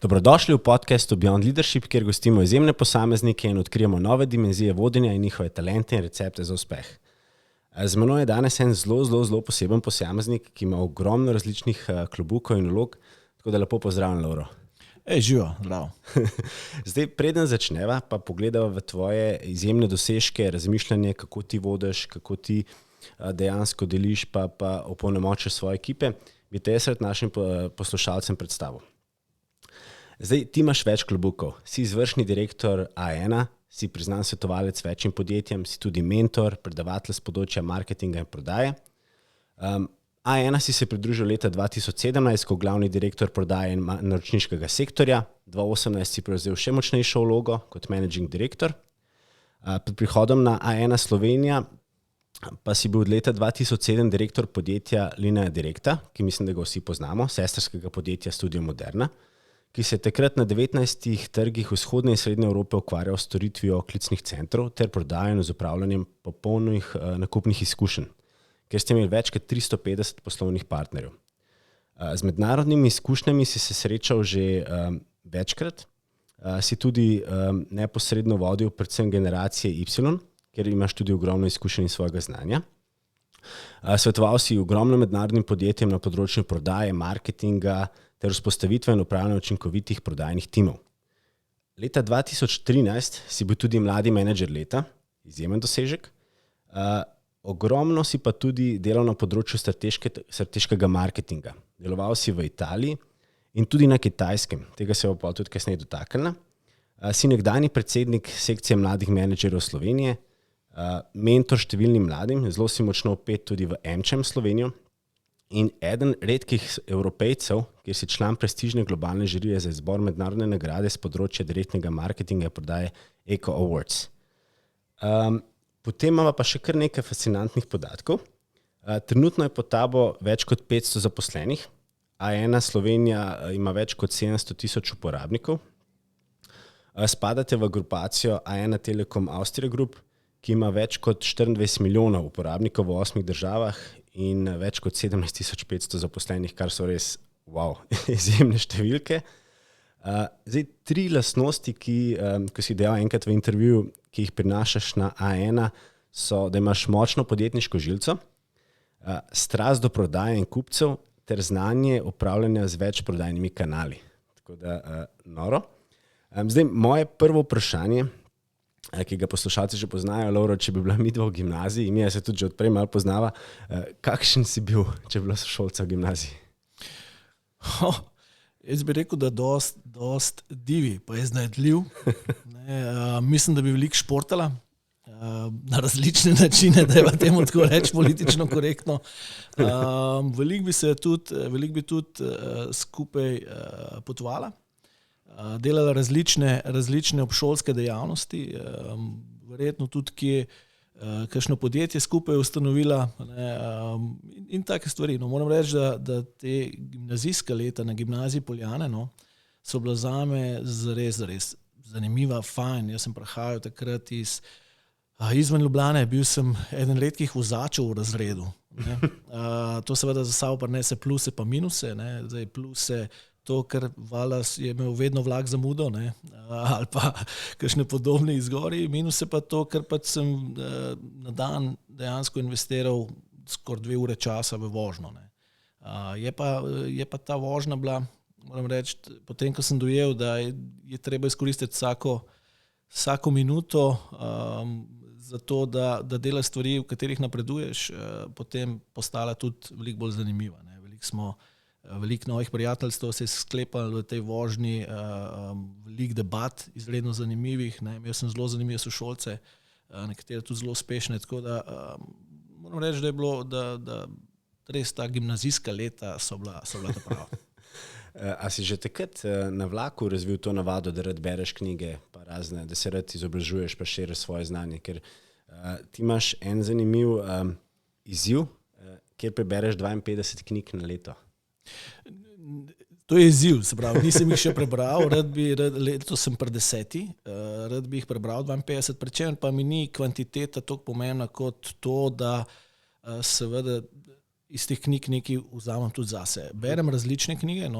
Dobrodošli v podcastu Beyond Leadership, kjer gostimo izjemne posameznike in odkrijemo nove dimenzije vodenja in njihove talente in recepte za uspeh. Z menoj je danes en zelo poseben posameznik, ki ima ogromno različnih klobukov in vlog, tako da lepo pozdravljam, Lovro. Živo, zdravo. Zdaj, preden začneva, pa pogledava v tvoje izjemne dosežke, razmišljanje, kako ti vodiš, kako ti dejansko deliš, pa opolnomočiš svoje ekipe, bi te jaz rad našim poslušalcem predstavil. Zdaj, ti imaš več klobukov, si izvršni direktor A1, si priznan svetovalec večjim podjetjem, si tudi mentor, predavatelj z področja marketinga in prodaje. A1 si se pridružil leta 2017 kot glavni direktor prodaje in naročniškega sektorja, 2018 si prevzel še močnejšo vlogo kot managing director. Pred prihodom na A1 Slovenija pa si bil od leta 2007 direktor podjetja Linea Directa, ki mislim, da ga vsi poznamo, sestrskega podjetja Studio Moderna, ki se je takrat na 19 trgih vzhodne in srednje Evrope ukvarjal s storitvijo klicnih centrov ter prodajo in z upravljanjem popolnih nakupnih izkušenj, kjer ste imeli več kot 350 poslovnih partnerjev. Z mednarodnimi izkušnjami si se srečal že večkrat, si tudi neposredno vodil predvsem generacije Y, ker imaš tudi ogromno izkušenj iz svojega znanja. Svetoval si ogromno mednarodnim podjetjem na področju prodaje, marketinga ter vzpostavitve in upravljanja učinkovitih prodajnih timov. Leta 2013 si bil tudi mladi menedžer leta, izjemen dosežek. Ogromno si pa tudi delal na področju strateškega marketinga. Deloval si v Italiji in tudi na Kitajskem, tega se bo tudi kasneje dotaknila. Si nekdanji predsednik sekcije mladih menedžerjev Slovenije, mentor številnim mladim, zelo si močno vpet tudi v AmCham Slovenijo in eden redkih Evropejcev, kjer si član prestižne globalne žirije za izbor mednarodne nagrade z področja direktnega marketinga in prodaje Eco Awards. Potem imamo pa še kar nekaj fascinantnih podatkov. Trenutno je pod tabo več kot 500 zaposlenih, A1 Slovenija ima več kot 700 tisoč uporabnikov. Spadate v grupacijo A1 Telekom Austria Group, ki ima več kot 24 milijonov uporabnikov v 8 državah in več kot 17 500 zaposlenih, kar so res izjemne številke. Zdaj, 3 lastnosti, ko si dejal enkrat v intervjuju, ki jih prinašaš na A1, so, da imaš močno podjetniško žilico, strast do prodaje in kupcev ter znanje upravljanja z več prodajnimi kanali. Tako da, noro. Zdaj, moje prvo vprašanje, ki ga poslušalci že poznajo, Lovro, če bi bila midva v gimnaziji, in se tudi že odprej malo poznava, kakšen si bil, če bi bila sošolca v gimnaziji? Jaz bi rekel, da dost divi, pa je znajdljiv. Mislim, da bi veliko športala, na različne načine, da je v tem tako reči politično korektno. Veliko bi tudi skupaj potovala. Delala različne obšolske dejavnosti, verjetno tudi kje kakšno podjetje skupaj ustanovila, in take stvari. Moram reči, da te gimnazijska leta na gimnaziji Poljane so bila zame zares zanimiva, fajn. Jaz sem prihajal takrat izven Ljubljane, bil sem eden redkih vozačev v razredu. To seveda za sabo prinese pluse pa minuse. Zdaj pluse to, ker valjda je imel vedno vlak zamudo, ali pa kakšne podobne izgovori, minus je pa to, ker pač sem na dan dejansko investiral skoraj 2 ure časa v vožnjo. Je pa ta vožnja bila, moram reči, potem, ko sem dojel, da je treba izkoristiti vsako minuto za to, da delaš stvari, v katerih napreduješ, potem postala tudi veliko bolj zanimiva. Veliko novih prijateljstv se je sklepalo v tej vožnji, veliko debat, izredno zanimivih. Imel sem zelo zanimive sošolce, nekatere tudi zelo uspešne, tako da moram reči, da je bilo, da res ta gimnazijska leta so bila ta prava. A si že takrat na vlaku razvil to navado, da rad bereš knjige, pa razne, da se rad izobražuješ, pa širiš svoje znanje, ker ti imaš en zanimiv izziv, kjer prebereš 52 knjig na leto. To je izziv, se pravi, nisem jih še prebral, letos sem pri 10, rad bi jih prebral 52, pri čemer pa mi ni kvantiteta toliko pomembna kot to, da seveda iz teh knjig nekaj vzamem tudi zase. Berem različne knjige,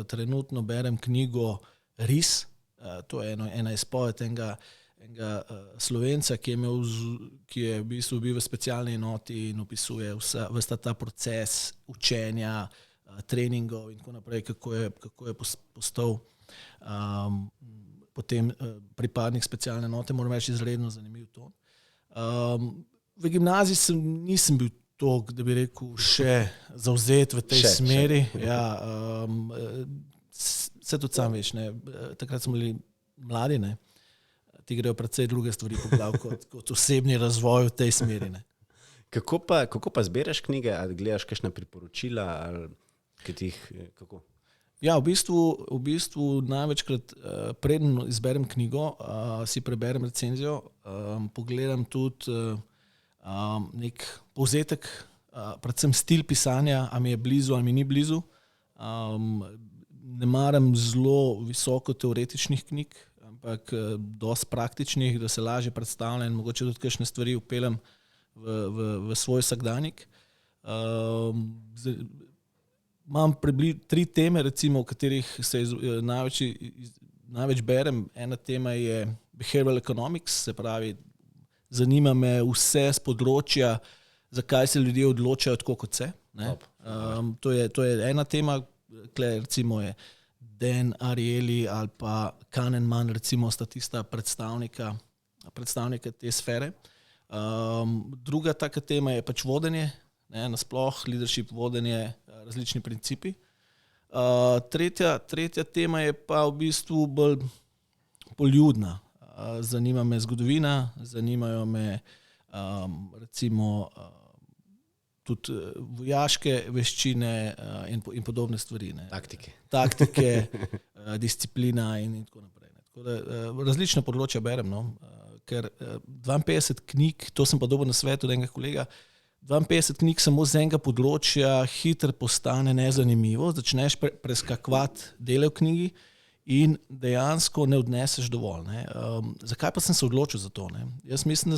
trenutno berem knjigo Ris, to je ena izpoved enega Slovenca, ki je v bistvu bil v specialni enoti in opisuje ves ta proces učenja, treningov in tako naprej, kako je postal potem pripadnik specialne enote, moram reči, izredno zanimiv to. V gimnaziji nisem bil toliko, da bi rekel, še zavzet v tej smeri. Ja, vse tudi sam veš, ne. Takrat smo bili mladi, ne. Ti grejo predvsej druge stvari po glav kot osebni razvoj v tej smeri. Ne. Kako pa zbiraš knjige, ali gledaš kakšna priporočila, ali kako? Ja, v bistvu največkrat, preden izberem knjigo, si preberem recenzijo, pogledam tudi nek povzetek, predvsem stil pisanja, a mi je blizu ali mi ni blizu. Ne maram zelo visoko teoretičnih knjig, ampak dosti praktičnih, da se lažje predstavljam in mogoče tudi kakšne stvari vpeljem v svoj vsakdanjik. Imam približno 3 teme, recimo, o katerih se največ berem. Ena tema je behavioral economics, se pravi, zanima me vse z področja, zakaj se ljudje odločajo tako, kot se. Ne? To je ena tema, recimo je Dan Ariely ali pa Kahneman, recimo, sta tista predstavnika te sfere. Druga taka tema je pač vodenje, nasploh leadership, vodenje, različni principi. Tretja tema je pa v bistvu bolj poljudna. Zanima me zgodovina, zanimajo me recimo tudi vojaške veščine in podobne stvari. Ne. Taktike, disciplina in tako naprej. Ne. Tako da različna področja berem, ker 52 knjig, to sem pa dobil na svet od enega kolega, 52 knjig samo z enega področja hitro postane nezanimivo, začneš preskakovati dele v knjigi in dejansko ne odneseš dovolj. Ne. Zakaj pa sem se odločil za to? Ne? Jaz mislim, da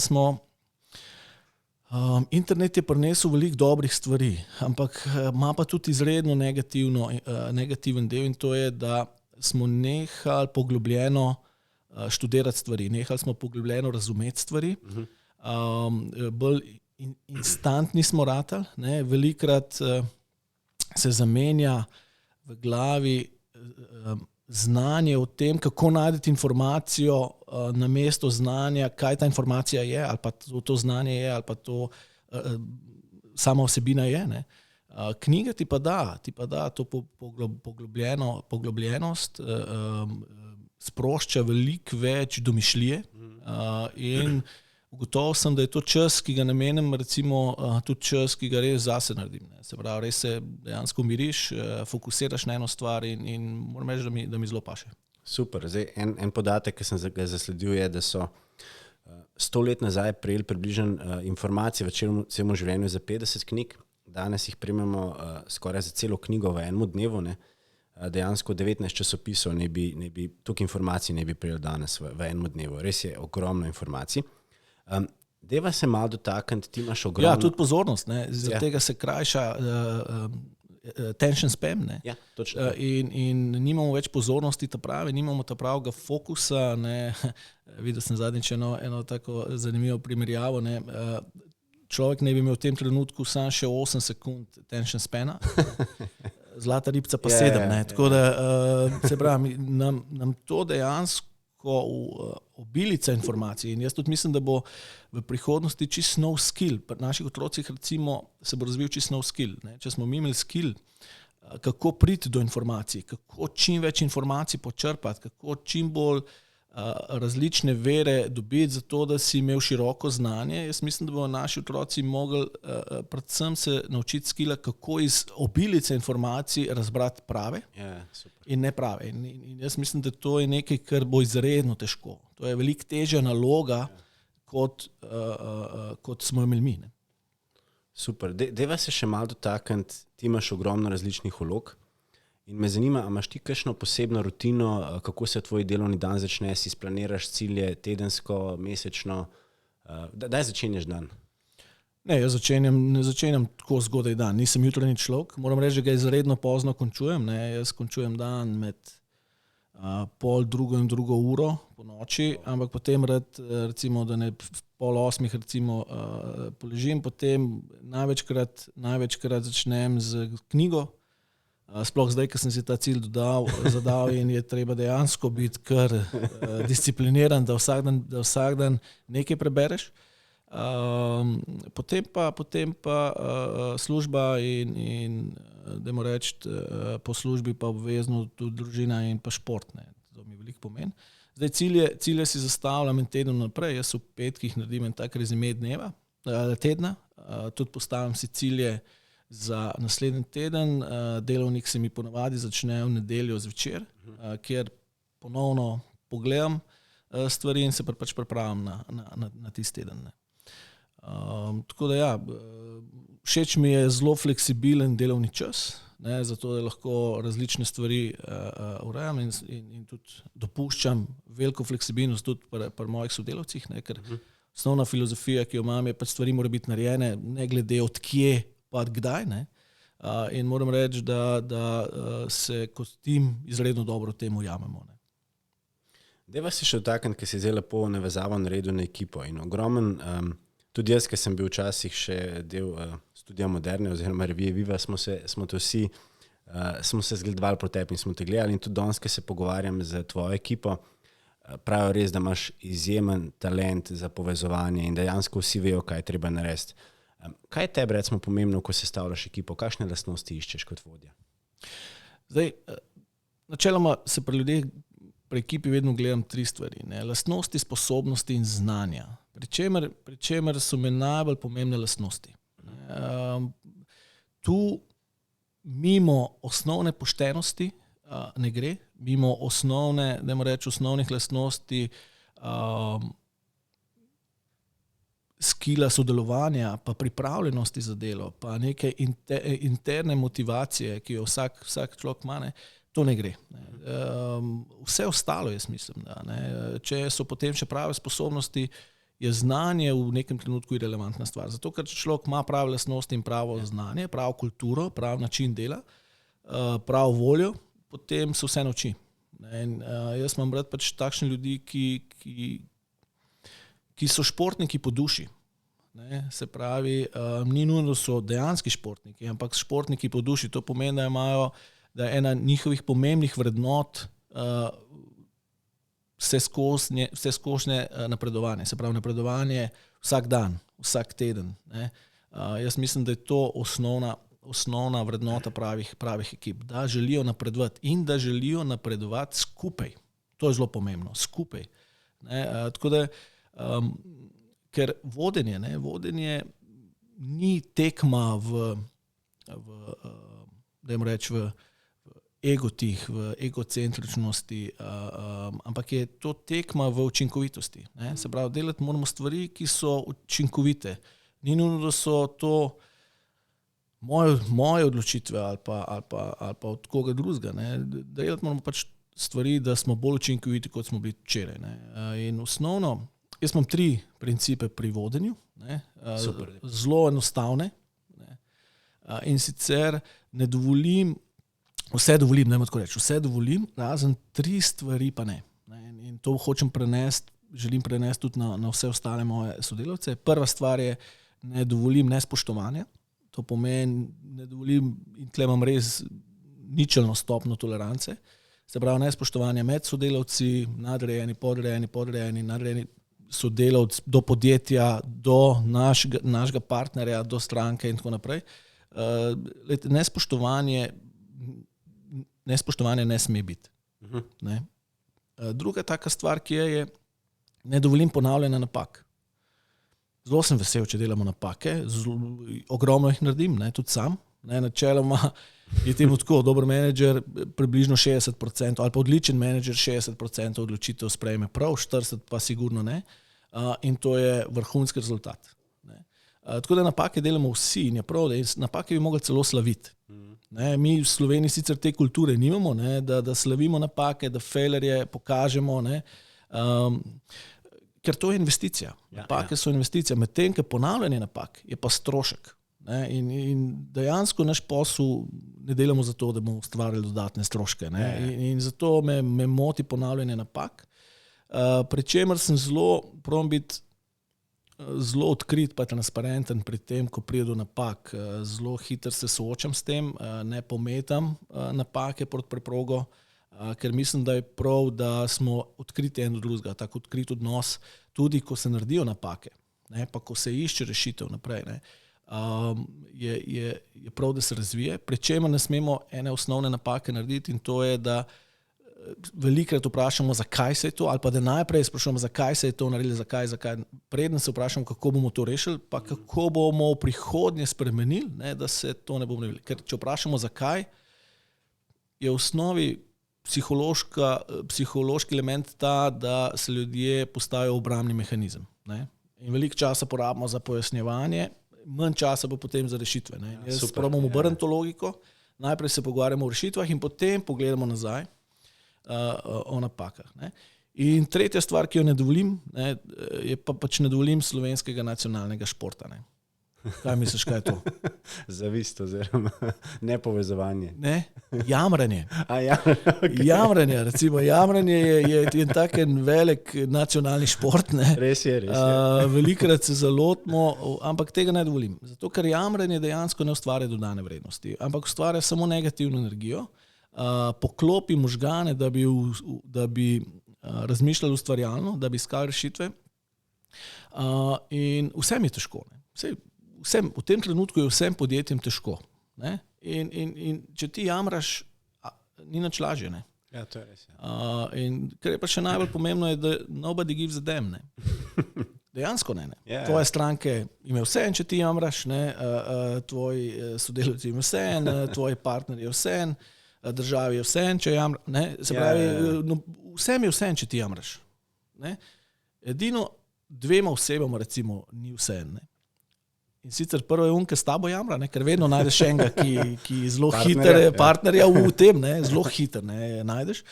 internet je prinesel veliko dobrih stvari, ampak ima pa tudi izredno negativen del in to je, da smo nehali poglobljeno študirati stvari, nehali smo poglobljeno razumeti stvari, bolj instantni smo ratali, ne. Velikokrat se zamenja v glavi znanje o tem, kako najti informacijo namesto znanja, kaj ta informacija je, ali pa to znanje je, ali pa to sama osebina je. Ne. Knjiga ti pa da to poglobljenost, sprošča veliko več domišljije in ugotovil sem, da je to čas, ki ga namenim, recimo tudi čas, ki ga res zase naredim. Ne. Se pravi, res se dejansko umiriš, fokusiraš na eno stvar in moram reči, da mi zelo paše. Super. Zdaj, en podatek, ki sem ga zasledil, je, da so 100 let nazaj prejeli približno informacije v celem življenju za 50 knjig. Danes jih prejmemo skoraj za celo knjigo v enem dnevu. Ne. Dejansko 19 časopisov toliko informacij ne bi prejeli danes v enem dnevu. Res je ogromno informacij. Deva se malo dotakniti, ti imaš ogromno... Ja, tudi pozornost, ne. Zaradi tega se krajša attention span, ne. Ja, točno. In nimamo več pozornosti nimamo ta pravega fokusa, ne. Videl sem zadnjič eno tako zanimivo primerjavo, ne. Človek ne bi imel v tem trenutku samo še 8 sekund attention spana, zlata ribca pa 7, ne. Tako da, se pravi, nam to dejansko obilica informacij in jaz tudi mislim, da bo v prihodnosti čist nov skill. Pri naših otrocih recimo se bo razvil čist nov skill. Ne. Če smo mi imeli skill, kako priti do informacij, kako čim več informacij počrpati, kako čim bolj različne vere dobiti za to, da si imel široko znanje. Jaz mislim, da bodo naši otroci mogli predvsem se naučiti skilla, kako iz obilice informacij razbrati prave in neprave. In jaz mislim, da to je nekaj, kar bo izredno težko. To je veliko težja naloga, kot smo imeli mi. Ne. Super. Deva se še malo dotakniti, ti imaš ogromno različnih vlog. In me zanima, a imaš ti kakšno posebno rutino, kako se tvoj delovni dan začne, si splaniraš cilje tedensko, mesečno? Daj začenjaš dan. Ne, jaz ne začenjam tako zgodaj dan. Nisem jutranji človek. Moram reči, da ga izredno pozno končujem. Ne. Jaz končujem dan med 7:30 in 2:00 po noči, ampak potem recimo, da ne 7:30 recimo poležim, potem največkrat začnem z knjigo. Sploh zdaj, ko sem si ta cilj zadal in je treba dejansko biti kar discipliniran, da vsak dan nekaj prebereš. Potem pa služba in dajmo reči po službi pa obvezno tudi družina in pa šport. Ne. To mi veliko pomeni. Zdaj cilje si zastavljam en teden naprej. Jaz v petkih naredim en tak rezime tedna. Tudi postavim si cilje za naslednji teden. Delovnik se mi ponavadi začne v nedeljo zvečer, kjer ponovno pogledam stvari in se pač pripravim na tisti teden. Ne. Tako da ja, všeč mi je zelo fleksibilen delovni čas, ne, zato da lahko različne stvari urejam in tudi dopuščam veliko fleksibilnost tudi pri mojih sodelavcih, ne, ker osnovna filozofija, ki jo imam, je pač stvari morajo biti narejene, ne glede od kje pa kdaj. Ne. In moram reči, da se kot tim izredno dobro temu ujamemo. Ne. Deva se še dotakniti, ker si zdaj lepo navezavo naredil na ekipo in ogromen. Tudi jaz, ki sem bil včasih še del Studia Moderne oziroma revije Viva, smo se zgledovali po tebi in smo te gledali in tudi danes, ki se pogovarjam z tvojo ekipo, pravijo res, da imaš izjemen talent za povezovanje in dejansko vsi vejo, kaj je treba narediti. Kaj je tebi recimo pomembno, ko sestavljaš ekipo? Kakšne lastnosti iščeš kot vodja? Zdaj, načeloma se pri ljudeh, pri ekipi vedno gledam 3 stvari. Ne? Lastnosti, sposobnosti in znanja. Pri čemer so mi najbolj pomembne lastnosti. Tu mimo osnovne poštenosti ne gre, mimo osnovnih lastnosti skila sodelovanja, pa pripravljenosti za delo, pa neke interne motivacije, ki jo vsak človek ima, ne, to ne gre. Vse ostalo jaz mislim, da ne. Če so potem še prave sposobnosti, je znanje v nekem trenutku irelevantna stvar. Zato, ker če človek ima prave lastnosti in pravo znanje, pravo kulturo, prav način dela, pravo voljo, potem se vse nauči. In jaz imam rad pač takšne ljudi, ki so športniki po duši. Ne? Se pravi, ni nujno, da so dejanski športniki, ampak športniki po duši. To pomeni, da je ena njihovih pomembnih vrednot vseskošnje napredovanje. Se pravi, napredovanje vsak dan, vsak teden. Ne? Jaz mislim, da je to osnovna vrednota pravih ekip. Da želijo napredovati in da želijo napredovati skupaj. To je zelo pomembno. Skupaj. Ne? Tako da ker vodenje ni tekma v egotih, v egocentričnosti, ampak je to tekma v učinkovitosti. Ne? Se pravi, delati moramo stvari, ki so učinkovite. Ni nujno, da so to moje odločitve ali pa od koga drugega. Delati moramo pač stvari, da smo bolj učinkoviti, kot smo bili včeraj. Ne? In osnovno, jaz imam 3 principe pri vodenju, zelo enostavne. Ne? In sicer vse dovolim, razen 3 stvari pa ne. In to želim prenesti tudi na vse ostale moje sodelavce. Prva stvar je, ne dovolim nespoštovanja. To pomeni, ne dovolim, in tle imam res ničelno stopnjo tolerance. Se pravi, nespoštovanje med sodelavci, nadrejeni, podrejeni, sodelavci do podjetja, do našega partnerja, do stranke in tako naprej. Nespoštovanje ne sme biti. Ne? Druga taka stvar, ki je, ne dovolim ponavljanja napak. Zelo sem vesel, če delamo napake, ogromno jih naredim, ne, tudi sam. Ne, načeloma je temu tako, dober menedžer približno 60%, ali pa odličen menedžer 60% odločitev sprejme prav, 40% pa sigurno ne. In to je vrhunski rezultat. Ne. Tako da napake delamo vsi in je prav, da napake bi mogli celo slaviti. Ne, mi v Sloveniji sicer te kulture nimamo, ne, da slavimo napake, da failerje pokažemo. Ne. ker to je investicija. Napake so investicija, medtem ko ponavljanje napak je pa strošek. Ne? In dejansko naš posel ne delamo zato, da bomo ustvarjali dodatne stroške. Ne? In zato me moti ponavljanje napak, pri čemer sem probam biti zelo odkrit pa transparenten pri tem, ko pride do napak. Zelo hitro se soočam s tem, ne pometam napake pod preprogo, ker mislim, da je prav, da smo odkriti en do drugega, tako odkrit odnos, tudi ko se naredijo napake, ne, pa ko se išče rešitev naprej, ne, je prav, da se razvije, pri čemer ne smemo ene osnovne napake narediti in to je, da velikrat vprašamo, zakaj se je to, ali pa da najprej sprašujemo, zakaj se je to naredilo, zakaj, preden se vprašamo, kako bomo to rešili, pa kako bomo v prihodnje spremenili, ne, da se to ne bomo naredili. Ker če vprašamo, zakaj, je v osnovi psihološki element ta, da se ljudje postavijo obrambni mehanizem. Ne? In veliko časa porabimo za pojasnjevanje, manj časa pa potem za rešitve. Ne? Jaz probam obrniti to logiko, najprej se pogovarjamo o rešitvah in potem pogledamo nazaj o napakah. Ne? In tretja stvar, ki jo ne dovolim, ne, je pač ne dovolim slovenskega nacionalnega športa. Ne? Kaj misliš, kaj je to? Zavist oziroma nepovezovanje. Ne, jamranje. Okay. Jamranje je tak en velik nacionalni šport. Ne? Res je. Velikrat se zalotimo, ampak tega ne dovolim. Zato, ker jamranje dejansko ne ustvarja dodane vrednosti, ampak ustvarja samo negativno energijo, poklopi možgane, da bi razmišljali ustvarjalno, da bi iskali rešitve. In vsem je težko. Ne? V tem trenutku je vsem podjetjem težko. Ne? In če ti jamraš, ni nič lažje. Ne? Ja, to je res. In kar je pa še najbolj pomembno, je, da nobody gives a damn. Ne? Dejansko ne. Tvoje stranke ima vse, če ti jamraš, ne? Tvoji sodelavci ima vse, tvoji partnerji je vse, državi je vse, če jamraš. Ne? Se pravi, vsem je vse, če ti jamraš. Ne? Edino dvema osebama recimo ni vse. Ne? In sicer prvo je ki s tabo jamra, ne? Ker vedno najdeš enega, ki je zelo hiter, partnerja v tem, ne? Zelo hiter ne? Najdeš,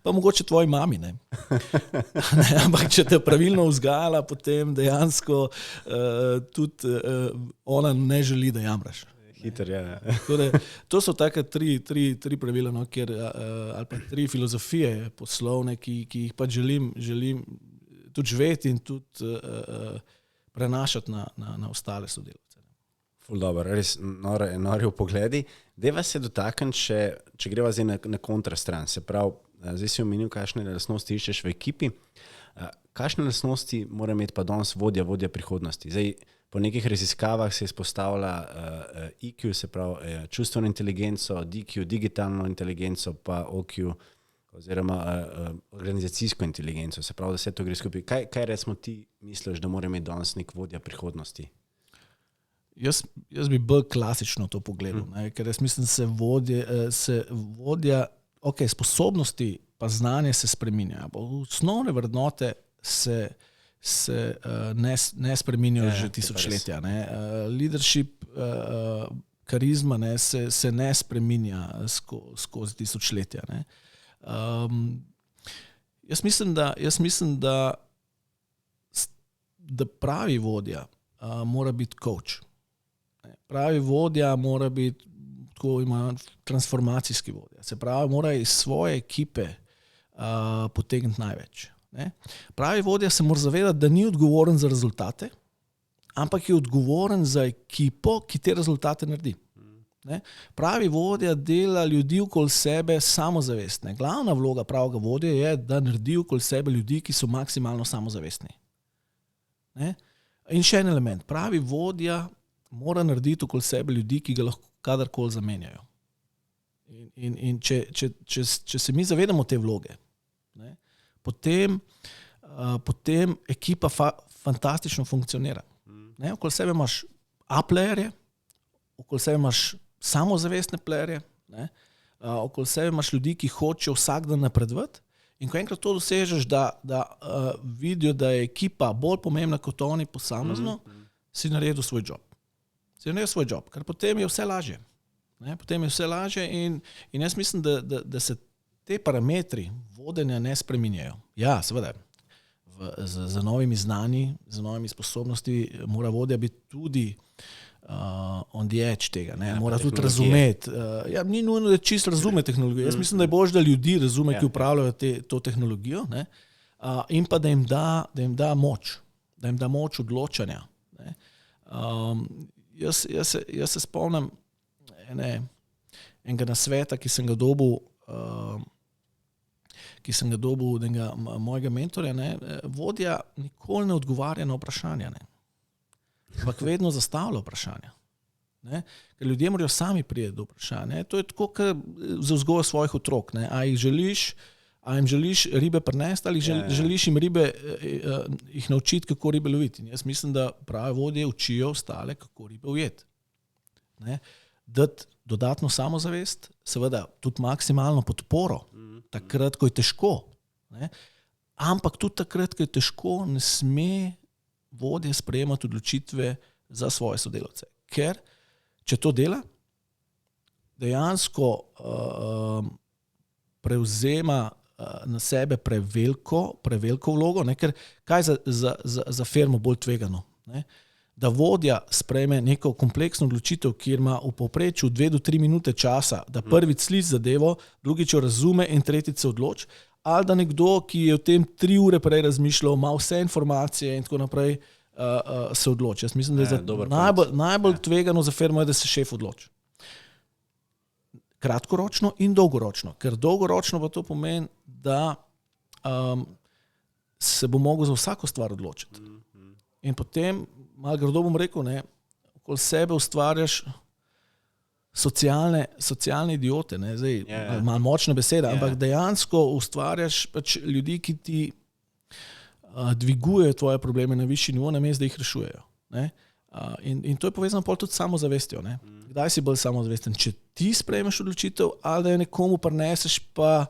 pa mogoče tvoji mami. Ne? Ampak če te pravilno vzgajala, potem dejansko tudi ona ne želi, da jamraš. Hiter, ja. Torej, to so take tri pravila, no, ali pa tri filozofije poslovne, ki jih pa želim tudi živeti in tudi prenašati na ostale sodelavce. Ful dobro, res nori v pogledi. Deva se dotakniti, če greva zdaj na kontrastran. Se pravi, zdaj si omenil, kakšne lastnosti iščeš v ekipi. Kakšne lastnosti mora imeti pa danes vodja prihodnosti? Zdaj, po nekih raziskavah se izpostavlja IQ, se pravi čustveno inteligenco, DQ, digitalno inteligenco, pa OQ, oziroma organizacijsko inteligenco. Se pravi, da vse to gre skupaj. Kaj recimo ti misliš, da mora imeti danes nek vodja prihodnosti? Jaz bi bolj klasično to pogledal, ker jaz mislim, se vodja, sposobnosti pa znanje se spreminjajo. Osnovne vrednote se ne spreminjajo že tisočletja. Leadership, karizma se ne spreminja skozi tisočletja. Jaz mislim, da pravi vodja mora biti coach. Pravi vodja mora biti tako imenovani transformacijski vodja. Se pravi, mora iz svoje ekipe potegniti največ. Ne? Pravi vodja se mora zavedati, da ni odgovoren za rezultate, ampak je odgovoren za ekipo, ki te rezultate naredi. Ne? Pravi vodja dela ljudi okoli sebe samozavestne. Glavna vloga pravega vodja je, da naredi okoli sebe ljudi, ki so maksimalno samozavestni. Ne? In še en element. Pravi vodja mora narediti okoli sebe ljudi, ki ga lahko kadarkoli zamenjajo. In če se mi zavedamo te vloge, ne, potem ekipa fantastično funkcionira. Ne, okoli sebe imaš A-playerje, okoli sebe imaš samozavestne playerje, ne, okoli sebe imaš ljudi, ki hočejo vsak dan napredovati. In ko enkrat to dosežeš, da vidijo, da je ekipa bolj pomembna kot oni posamezno, si naredil svoj job. Ker potem je vse lažje. Ne? Potem je vse lažje in jaz mislim, da se te parametri vodenja ne spreminjajo. Ja, seveda, z novimi znanji, z novimi sposobnostmi, mora vodja biti tudi on the edge tega, ne? Mora tudi razumeti. Ni nujno, da čisto razume tehnologijo. Jaz mislim, da je bolj, da ljudi razume, ki upravljajo to tehnologijo, ne? In pa da jim da moč, odločanja. Ne? Jaz se spomnim enega nasveta, ki sem ga dobil od enega mojega mentorja. Ne? Vodja nikoli ne odgovarja na vprašanja, ne? Ampak vedno zastavlja vprašanja. Ne? Ker ljudje morajo sami priti do vprašanja. To je tako, kot za vzgojo svojih otrok. Ne? A jim želiš ribe prinesti ali želiš jim jih naučiti, kako ribe loviti. In jaz mislim, da prave vodje učijo ostale, kako ribe ujeti. Dati dodatno samozavest, seveda tudi maksimalno podporo, takrat, ko je težko. Ne? Ampak tudi takrat, ko je težko, ne sme vodje sprejemati odločitve za svoje sodelavce. Ker, če to dela, dejansko prevzema na sebe preveliko vlogo, ne? Ker kaj za firmo bolj tvegano? Ne? Da vodja sprejme neko kompleksno odločitev, kjer ima v povprečju 2 do 3 minute časa, da prvič sliši zadevo, drugič jo razume in tretjič se odloči, ali da nekdo, ki je o tem 3 ure prej razmišljal, ima vse informacije in tako naprej, se odloči. Jaz mislim, da je najbolj tvegano za firmo, da se šef odloči. Kratkoročno in dolgoročno. Ker dolgoročno pa to pomeni, da se bo mogel za vsako stvar odločiti. In potem, malo grdo bom rekel, ne, okoli sebe ustvarjaš socialne idiote, ne, zdaj, malo močna beseda, ampak dejansko ustvarjaš pač ljudi, ki ti dvigujejo tvoje probleme na višji nivo, namesto da jih rešujejo. Ne. In to je povezano tudi s samozavestjo. Ne. Kdaj si bolj samozavesten? Če ti sprejmeš odločitev, ali da jo nekomu prineseš, pa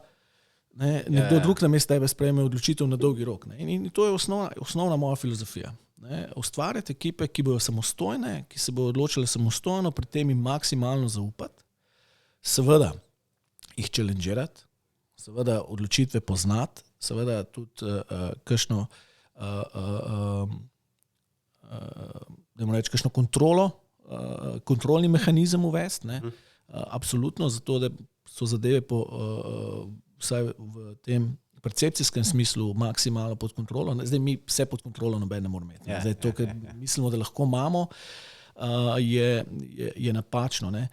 nekdo drug namesto tebe sprejme odločitev na dolgi rok. Ne. In to je osnovna moja filozofija. Ne. Ustvarjati ekipe, ki bodo samostojne, ki se bodo odločile samostojno, pri tem jim maksimalno zaupati, seveda jih challengeirati, seveda odločitve poznati, seveda tudi kakšno kakšno kontrolni mehanizem uvesti, ne? Absolutno, zato da so zadeve vsaj v tem percepcijskem smislu maksimalno pod kontrolo. Zdaj mi vse pod kontrolo noben ne moramo imeti. Zdaj to, kar mislimo, da lahko imamo, je napačno. Ne?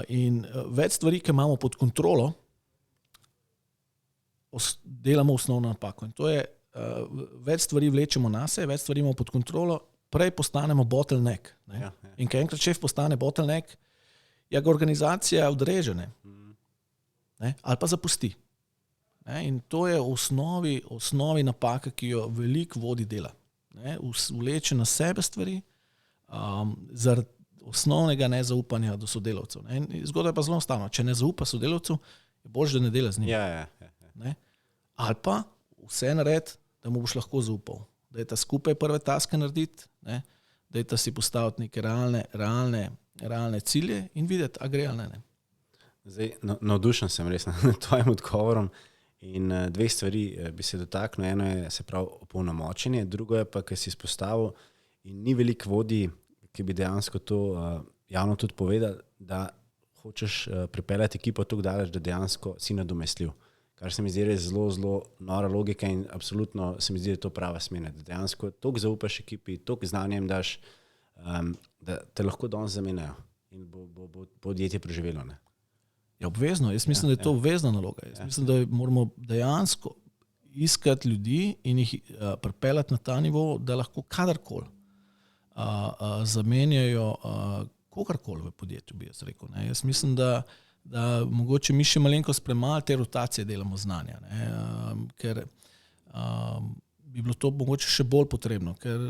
In več stvari, ki imamo pod kontrolo, delamo osnovno napako. In to je, več stvari vlečemo nase, več stvari imamo pod kontrolo, prej postanemo bottleneck. Ne? In ko enkrat šef postane bottleneck, ga organizacija odreže, ne? Ali pa zapusti. Ne? In to je osnovi napaka, ki jo veliko vodi dela. Ne? Vleče na sebe stvari zaradi osnovnega nezaupanja do sodelavcev. Ne? In zgodba je pa zelo enostavna. Če ne zaupa sodelavcev, je bolje, da ne dela z njim. Ne? Ali pa vse naredi, da mu boš lahko zaupal. Da je ta skupaj prve taske narediti, ne? Da je ta si postaviti neke realne cilje in videti, a gre ali ne. Zdaj, navdušen sem res nad tvojim odgovorom in 2 stvari bi se dotaknil. Eno je, se pravi, opolnomočenje, drugo je pa, ki si izpostavil, in ni veliko vodij, ki bi dejansko to javno tudi povedal, da hočeš pripeljati ekipo tako daleč, da dejansko si nadomestljiv. Kar se mi zdi res zelo, zelo nora logika in absolutno se mi zdi, da je to prava smer. Da dejansko toliko zaupaš ekipi, toliko znanja jim daš, da te lahko danes zamenjajo in bo podjetje preživelo. Ne? Je obvezno. Jaz mislim, da je to obvezna naloga. Jaz mislim, da moramo dejansko iskati ljudi in jih pripeljati na ta nivo, da lahko kadarkoli zamenjajo kogarkoli v podjetju, bi jaz rekel. Ne? Jaz mislim, da mogoče mi še malenkost premalo te rotacije delamo znanja, ne? Ker bi bilo to mogoče še bolj potrebno, ker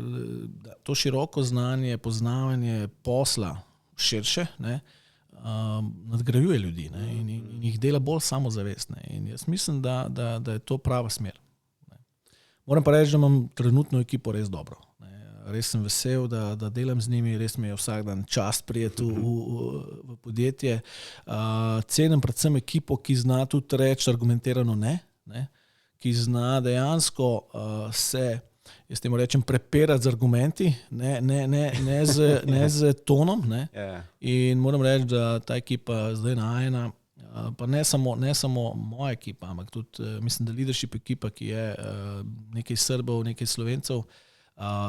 to široko znanje, poznavanje posla širše, ne? Nadgrajuje ljudi, ne? In jih dela bolj samozavestne. In jaz mislim, da je to prava smer. Ne? Moram pa reči, da imam trenutno ekipo res dobro. Ne? Res sem vesel, da delam z njimi, res mi je vsak dan čast prijeti v podjetje. Cenim predvsem ekipo, ki zna tudi reči argumentirano ne? ki zna dejansko se, jaz temu rečem, prepirati z argumenti, ne z tonom. Ne. In moram reči, da ta ekipa zdaj najena, pa ne samo moja ekipa, ampak tudi mislim, da leadership ekipa, ki je nekaj Srbov, nekaj Slovencev,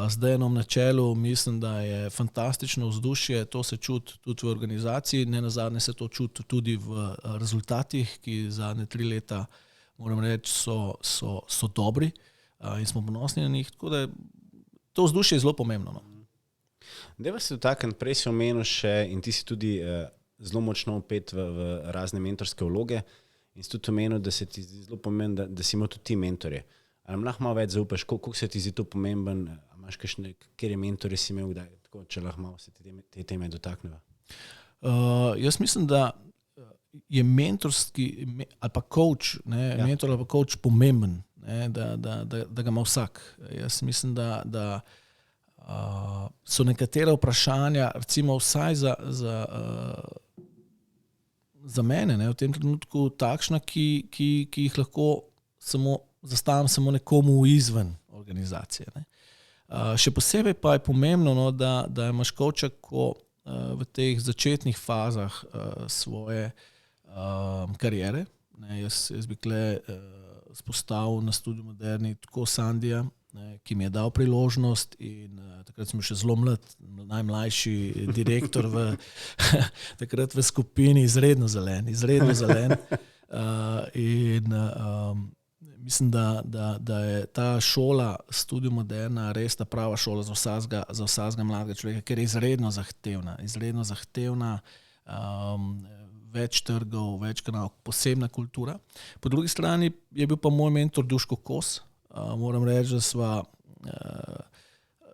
zdaj na čelu, mislim, da je fantastično vzdušje, to se čuti tudi v organizaciji, nenazadnje se to čuti tudi v rezultatih, ki zadnje 3 leta, moram reči, so dobri in smo ponosni na njih, tako da to vzdušje je zelo pomembno. No. Deva se dotakniti, prej si omenil še, in ti si tudi zelo močno vpet v razne mentorske vloge, in si tudi omenil, da se ti zelo pomembno, da si imel tudi ti mentorje. Ali nam lahko malo več zaupaš, koliko se ti zdi to pomemben, imaš kakšne, kjer je mentorje si imel, kdaj, tako, če lahko malo se te teme dotakneva? Jaz mislim, da je mentorski, ali pa coach, mentor ali pa coach pomemben, da ga ima vsak. Jaz mislim, da so nekatera vprašanja, recimo vsaj za mene, v tem trenutku takšna, ki jih lahko zastavim samo nekomu izven organizacije. Ne. Še posebej pa je pomembno, da imaš coacha, ko v teh začetnih fazah svoje kariere. Ne, jaz bi kle spostavil na Studiu Moderni tako Sandija, ki mi je dal priložnost in takrat sem še zelo mlad, najmlajši direktor takrat v skupini, izredno zelen. Mislim, da je ta šola Studio Moderna res ta prava šola za vsakega mladega človeka, ker je izredno zahtevna, več trgov, več kanalov, posebna kultura. Po drugi strani je bil pa moj mentor Duško Kos. Moram reči, da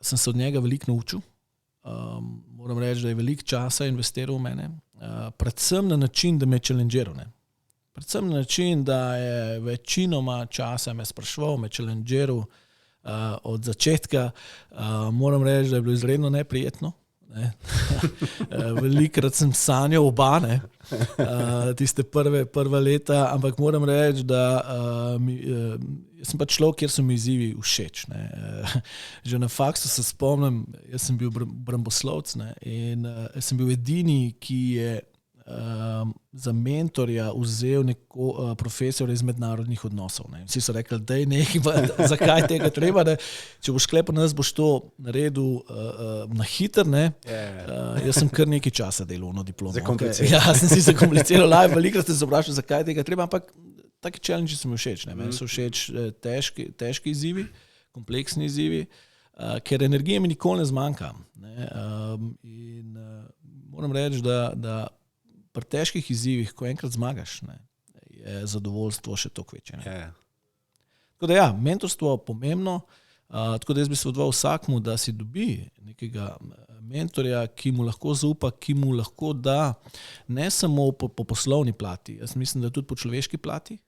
sem se od njega veliko naučil. Moram reči, da je veliko časa investiral v mene. Predvsem na način, da me je challengeral. Predvsem na način, da je večinoma časa me spraševal, me challengeral od začetka. Moram reči, da je bilo izredno neprijetno. Velikrat sem sanjal oba, tiste prva leta, ampak moram reči, da jaz sem pa človek, kjer so mi izzivi všeč. Že na faksu se spomnim, jaz sem bil bramboslovec in sem bil edini, ki je za mentorja vzel profesor iz mednarodnih odnosov. Vsi so rekli, daj nekaj, zakaj tega treba, če boš sklepal nas, boš to naredil na hiter. Jaz sem kar nekaj časa delal na diplomo. Ja, sem si zakompliciral live, velikrat sem se vprašal, zakaj tega treba, ampak taki challenge so mi všeč. Meni so všeč težki izzivi, kompleksni izzivi, ker energije mi nikoli ne zmanjka. In moram reči, da pri težkih izzivih, ko enkrat zmagaš, je zadovoljstvo še toliko večje. Tako da mentorstvo je pomembno, tako da jaz bi svetoval vsakmu, da si dobi nekega mentorja, ki mu lahko zaupa, ki mu lahko da ne samo po poslovni plati, jaz mislim, da tudi po človeški plati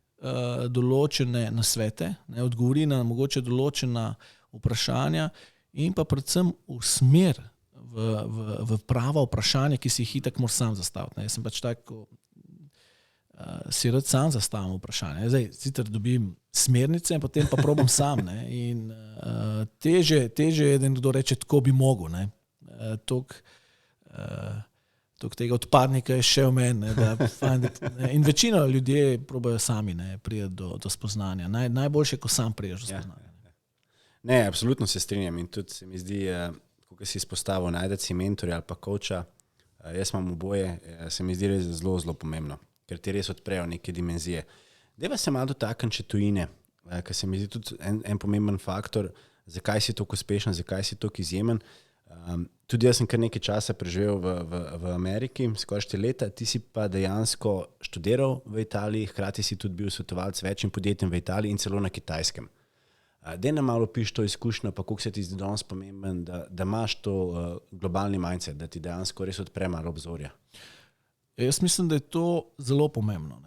določene nasvete, odgovori na mogoče določena vprašanja in pa predvsem v smer, v prava vprašanja, ki si jih itak moraš sam zastaviti. Jaz sem pač tako, si rad sam zastavim vprašanje. Zdaj, sicer dobim smernice, potem pa probam sam. In teže je, da nekdo reče, tako bi mogel. Toliko tega odpadnika je še v meni. In večina ljudje probajo sami priti do spoznanja. Najboljše, ko sam priješ do spoznanja. Ne, absolutno se strinjam in tudi se mi zdi, ko si izpostavil, najdeti si mentorja ali pa coacha, jaz imam oboje, se mi zdi zelo, zelo pomembno, ker ti res odprejo neke dimenzije. Deva se malo dotakniti še tujine, ker se mi zdi tudi en pomemben faktor, zakaj si toliko uspešen, zakaj si toliko izjemen. Tudi jaz sem kar nekaj časa preživel v Ameriki, skoraj 4 leta, ti si pa dejansko študiral v Italiji, hkrati si tudi bil svetovalec večjim podjetjem v Italiji in celo na Kitajskem. Daj nam malo piš to izkušnjo, pa koliko se ti zdi danes pomemben, da imaš to globalni mindset, da ti dejansko res odpre malo obzorja. Jaz mislim, da je to zelo pomembno.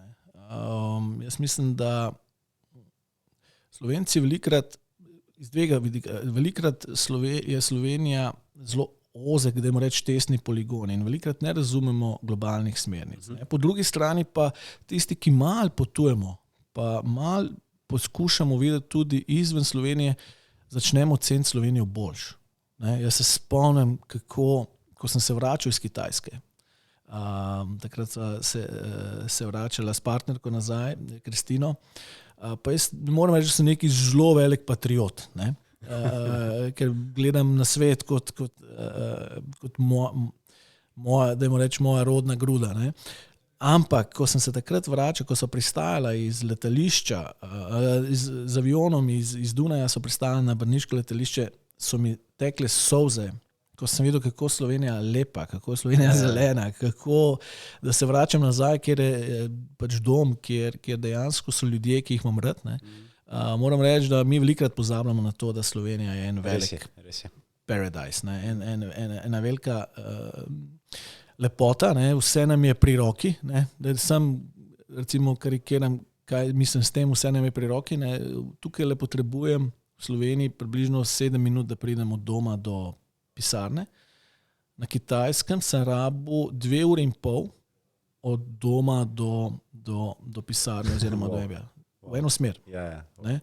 Jaz mislim, da Slovenci velikrat je Slovenija zelo ozek, da moramo reči tesni poligoni in velikrat ne razumemo globalnih smernic. Po drugi strani pa tisti, ki malo potujemo, pa malo poskušamo videti tudi izven Slovenije, začnemo ceniti Slovenijo boljš. Jaz se spomnim, ko sem se vračal iz Kitajske. Takrat se vračala s partnerko nazaj, Kristino. Pa jaz moram reči, da sem neki zelo velik patriot, ne? Ker gledam na svet kot moja rodna gruda. Ne? Ampak, ko sem se takrat vračal, ko so pristajala iz letališča, z avionom iz Dunaja so pristajala na brniško letališče, so mi tekle solze, ko sem videl, kako Slovenija lepa, kako Slovenija zelena, kako, da se vračam nazaj, kjer je pač dom, kjer dejansko so ljudje, ki jih imam rad. Ne? Moram reči, da mi velikrat pozabljamo na to, da Slovenija je en velik paradise, ne? Ena velika lepota, ne? Vse nam je pri roki, ne? Da sem, recimo, karikiram, kaj mislim s tem, vse nam je pri roki. Ne? Tukaj le potrebujem v Sloveniji približno 7 minut, da pridem od doma do pisarne. Na Kitajskem sem rabil 2 ure in pol od doma do pisarne oziroma do ebja. V eno smer. Ne?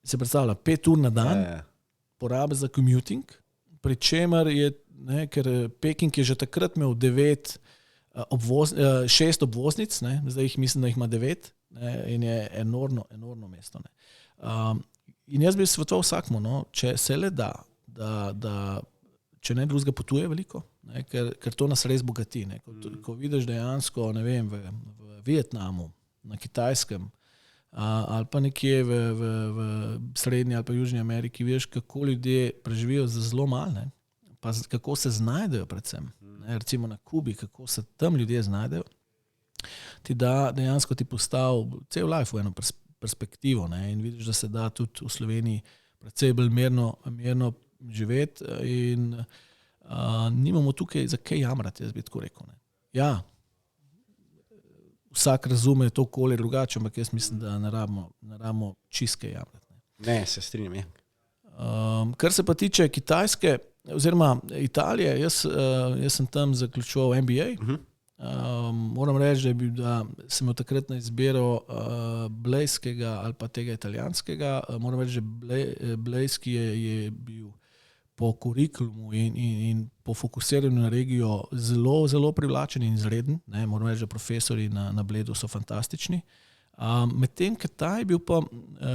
Se predstavlja 5 ur na dan porabe za commuting, pri čemer je, ne, ker Peking je že takrat imel 6 obvoznic, ne? Zdaj jih mislim, da jih ima 9, ne? In je enormno mesto. Ne? In jaz bi svetoval vsakmu, no, če se le da če ne drugega potuje veliko, ne, ker to nas res bogati. Ne. Ko vidiš dejansko, ne vem, v Vietnamu, na Kitajskem, ali pa nekje v Srednji ali pa Južni Ameriki, vidiš, kako ljudje preživijo za zelo malo, ne, pa kako se znajdejo predvsem. Ne, recimo na Kubi, kako se tam ljudje znajdejo, ti da dejansko ti postav cel life v eno perspektivo, ne, in vidiš, da se da tudi v Sloveniji precej bolj mirno živeti in nimamo tukaj za kaj jamrati, jaz bi tako rekel. Ne. Ja, vsak razume to okolje drugače, ampak jaz mislim, da ne rabimo čistke jamrati. Ne, se strinjam. Kar se pa tiče Kitajske oziroma Italije, jaz sem tam zaključoval MBA. Moram reči, da sem imel takrat na izbiro blejskega ali pa tega italijanskega. Moram reči, da blejski je bil po kurikulumu in po fokusiranju na regijo zelo, zelo privlačen in izreden. Ne, moram reči, da profesori na Bledu so fantastični. Medtem, Kitaj je bil pa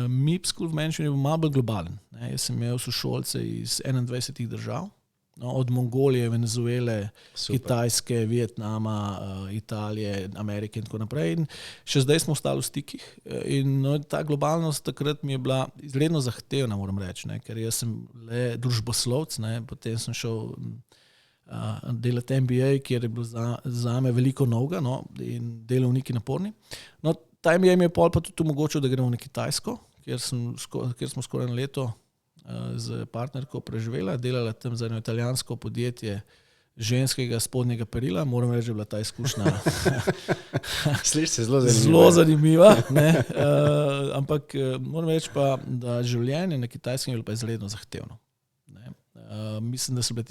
MIP School of Management je bil malo bolj globalen. Ne, jaz sem imel sošolce iz 21 držav, no, od Mongolije, Venezuele, super, Kitajske, Vietnama, Italije, Amerike in tako naprej. In še zdaj smo ostali v stikih. In no, ta globalnost takrat mi je bila izredno zahtevna, moram reči, ne, ker jaz sem le družboslovec, ne, potem sem šel delati MBA, kjer je bilo zame veliko novega, no, in delovniki naporni. No, ta MBA mi je pol pa tudi omogočil, da gremo na Kitajsko, kjer smo skoraj na leto z partnerko preživela, delala tam za eno italijansko podjetje ženskega spodnjega perila. Moram reči, da je bila ta izkušnja Sliši se zelo zanimiva. Zelo zanimiva, ne? Ampak moram reči pa, da življenje na Kitajskem je bilo pa izredno zahtevno. Ne? Mislim, da so bile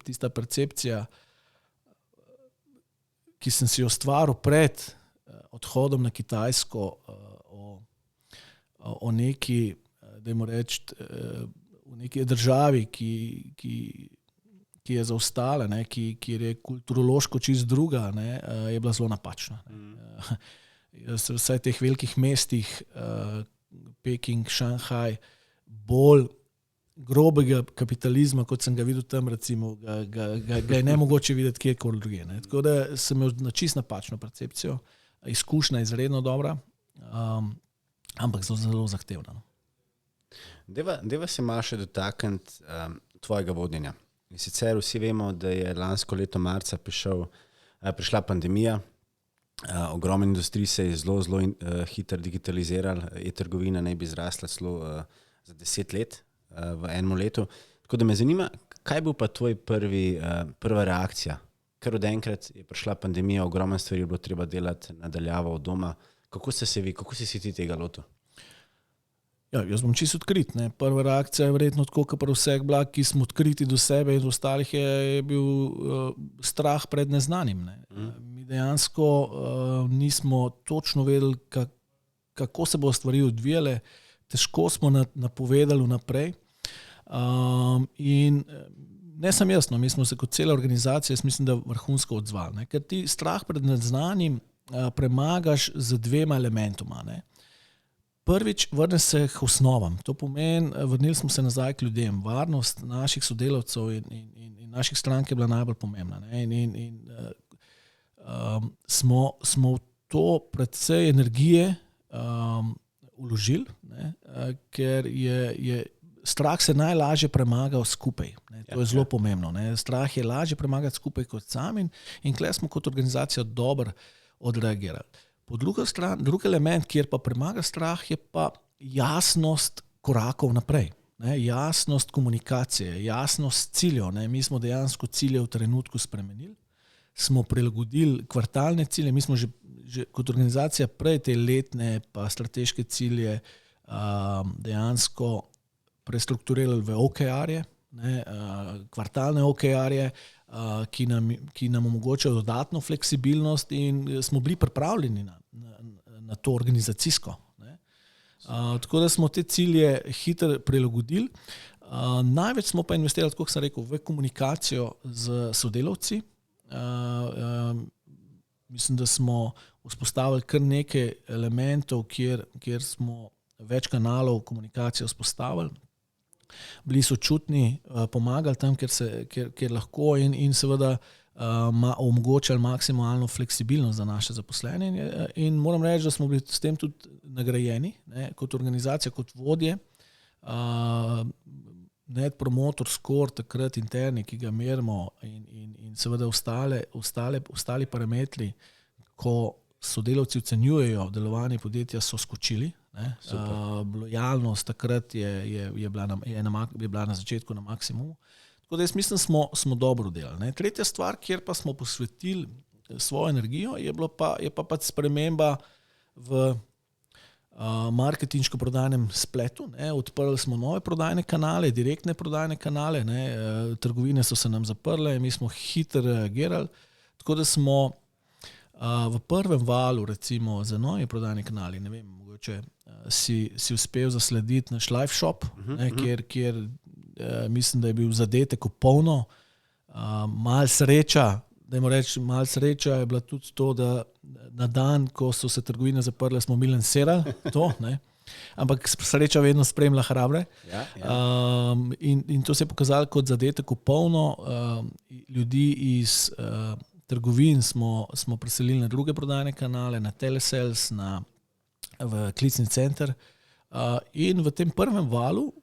tista percepcija, ki sem si jo ustvaril pred odhodom na Kitajsko o neki, dajmo reči, v neki državi, ki je zaostala, ne, kjer je kulturološko čist druga, ne, je bila zelo napačna. V vsaj teh velikih mestih, Peking, Šanghaj, bolj grobega kapitalizma, kot sem ga videl tam, recimo, ga je nemogoče videti kjerkoli druge. Ne. Tako da sem imel na čist napačno percepcijo, izkušnja je izredno dobra, ampak zelo zahtevna. No. Deva se malo še dotakniti tvojega vodenja. In sicer vsi vemo, da je lansko leto marca prišla pandemija, ogromno industrij se je zelo hitro digitalizirala, e-trgovina naj bi zrasla celo za 10 let v enem letu. Tako da me zanima, kaj je bil pa tvoj prva reakcija? Ker od enkrat je prišla pandemija, ogromno stvari je bilo treba delati nadaljavo od doma. Kako si ti tega lotil? Ja, jaz bom čisto odkrit. Ne. Prva reakcija je verjetno tako, kot pri vseh bila, ki smo odkriti do sebe in ostalih je bil strah pred neznanim. Ne. Mi dejansko nismo točno vedeli, kako se bo stvari odvijale, težko smo napovedali vnaprej. In ne samo jaz, mi smo se kot cela organizacija, jaz mislim, da vrhunsko odzvali. Ne? Ker ti strah pred neznanim premagaš z dvema elementoma. Ne? Prvič, vrne se k osnovam. To pomeni, vrnili smo se nazaj k ljudem. Varnost naših sodelavcev in naših strank je bila najbolj pomembna. Ne? Smo v to predvsej energije vložili, ker je strah se najlažje premagal skupaj. Ne? To je zelo pomembno. Ne? Strah je lažje premagati skupaj kot sam in tukaj smo kot organizacija dobro odreagirali. Po drugi strani, drugi element, kjer pa premaga strah, je pa jasnost korakov naprej. Ne? Jasnost komunikacije, jasnost ciljev. Ne? Mi smo dejansko cilje v trenutku spremenili, smo prilagodili kvartalne cilje, mi smo že kot organizacija prej te letne pa strateške cilje dejansko prestrukturirali v OKR-je, kvartalne OKR-je, ki nam omogočajo dodatno fleksibilnost in smo bili pripravljeni na to organizacijsko. Ne. Tako da smo te cilje hitro prilagodili. Največ smo pa investirali, tako sem rekel, v komunikacijo z sodelavci. Mislim, da smo vzpostavili kar nekaj elementov, kjer smo več kanalov komunikacije vzpostavili. Bili so čutni, pomagali tam, kjer lahko in seveda omogočali maksimalno fleksibilnost za naše zaposlene. In moram reči, da smo bili s tem tudi nagrajeni, ne, kot organizacija, kot vodje. Net promotor score, takrat interni, ki ga merimo in seveda ostali parametri, ko sodelavci ocenjujejo delovanje podjetja, so skočili. Lojalnost takrat je bila na začetku na maksimumu. Tako da jaz mislim, smo dobro delali. Ne. Tretja stvar, kjer pa smo posvetili svojo energijo, je pa pač sprememba v marketinško-prodajnem spletu. Ne. Odprli smo nove prodajne kanale, direktne prodajne kanale, ne. Trgovine so se nam zaprle, mi smo hitro reagirali, tako da smo v prvem valu, recimo za nove prodajne kanale, ne vem, mogoče si uspel zaslediti naš live shop, kjer mislim, da je bil zadetek popolno. Malo sreča, dajmo reči, malo sreča je bila tudi to, da na dan, ko so se trgovine zaprle, smo mi lansirali to, ne. Ampak sreča vedno spremlja hrabre. In to se je pokazalo kot zadetek popolno. Ljudi iz trgovin smo preselili na druge prodajne kanale, na telesales, v klicni center. In v tem prvem valu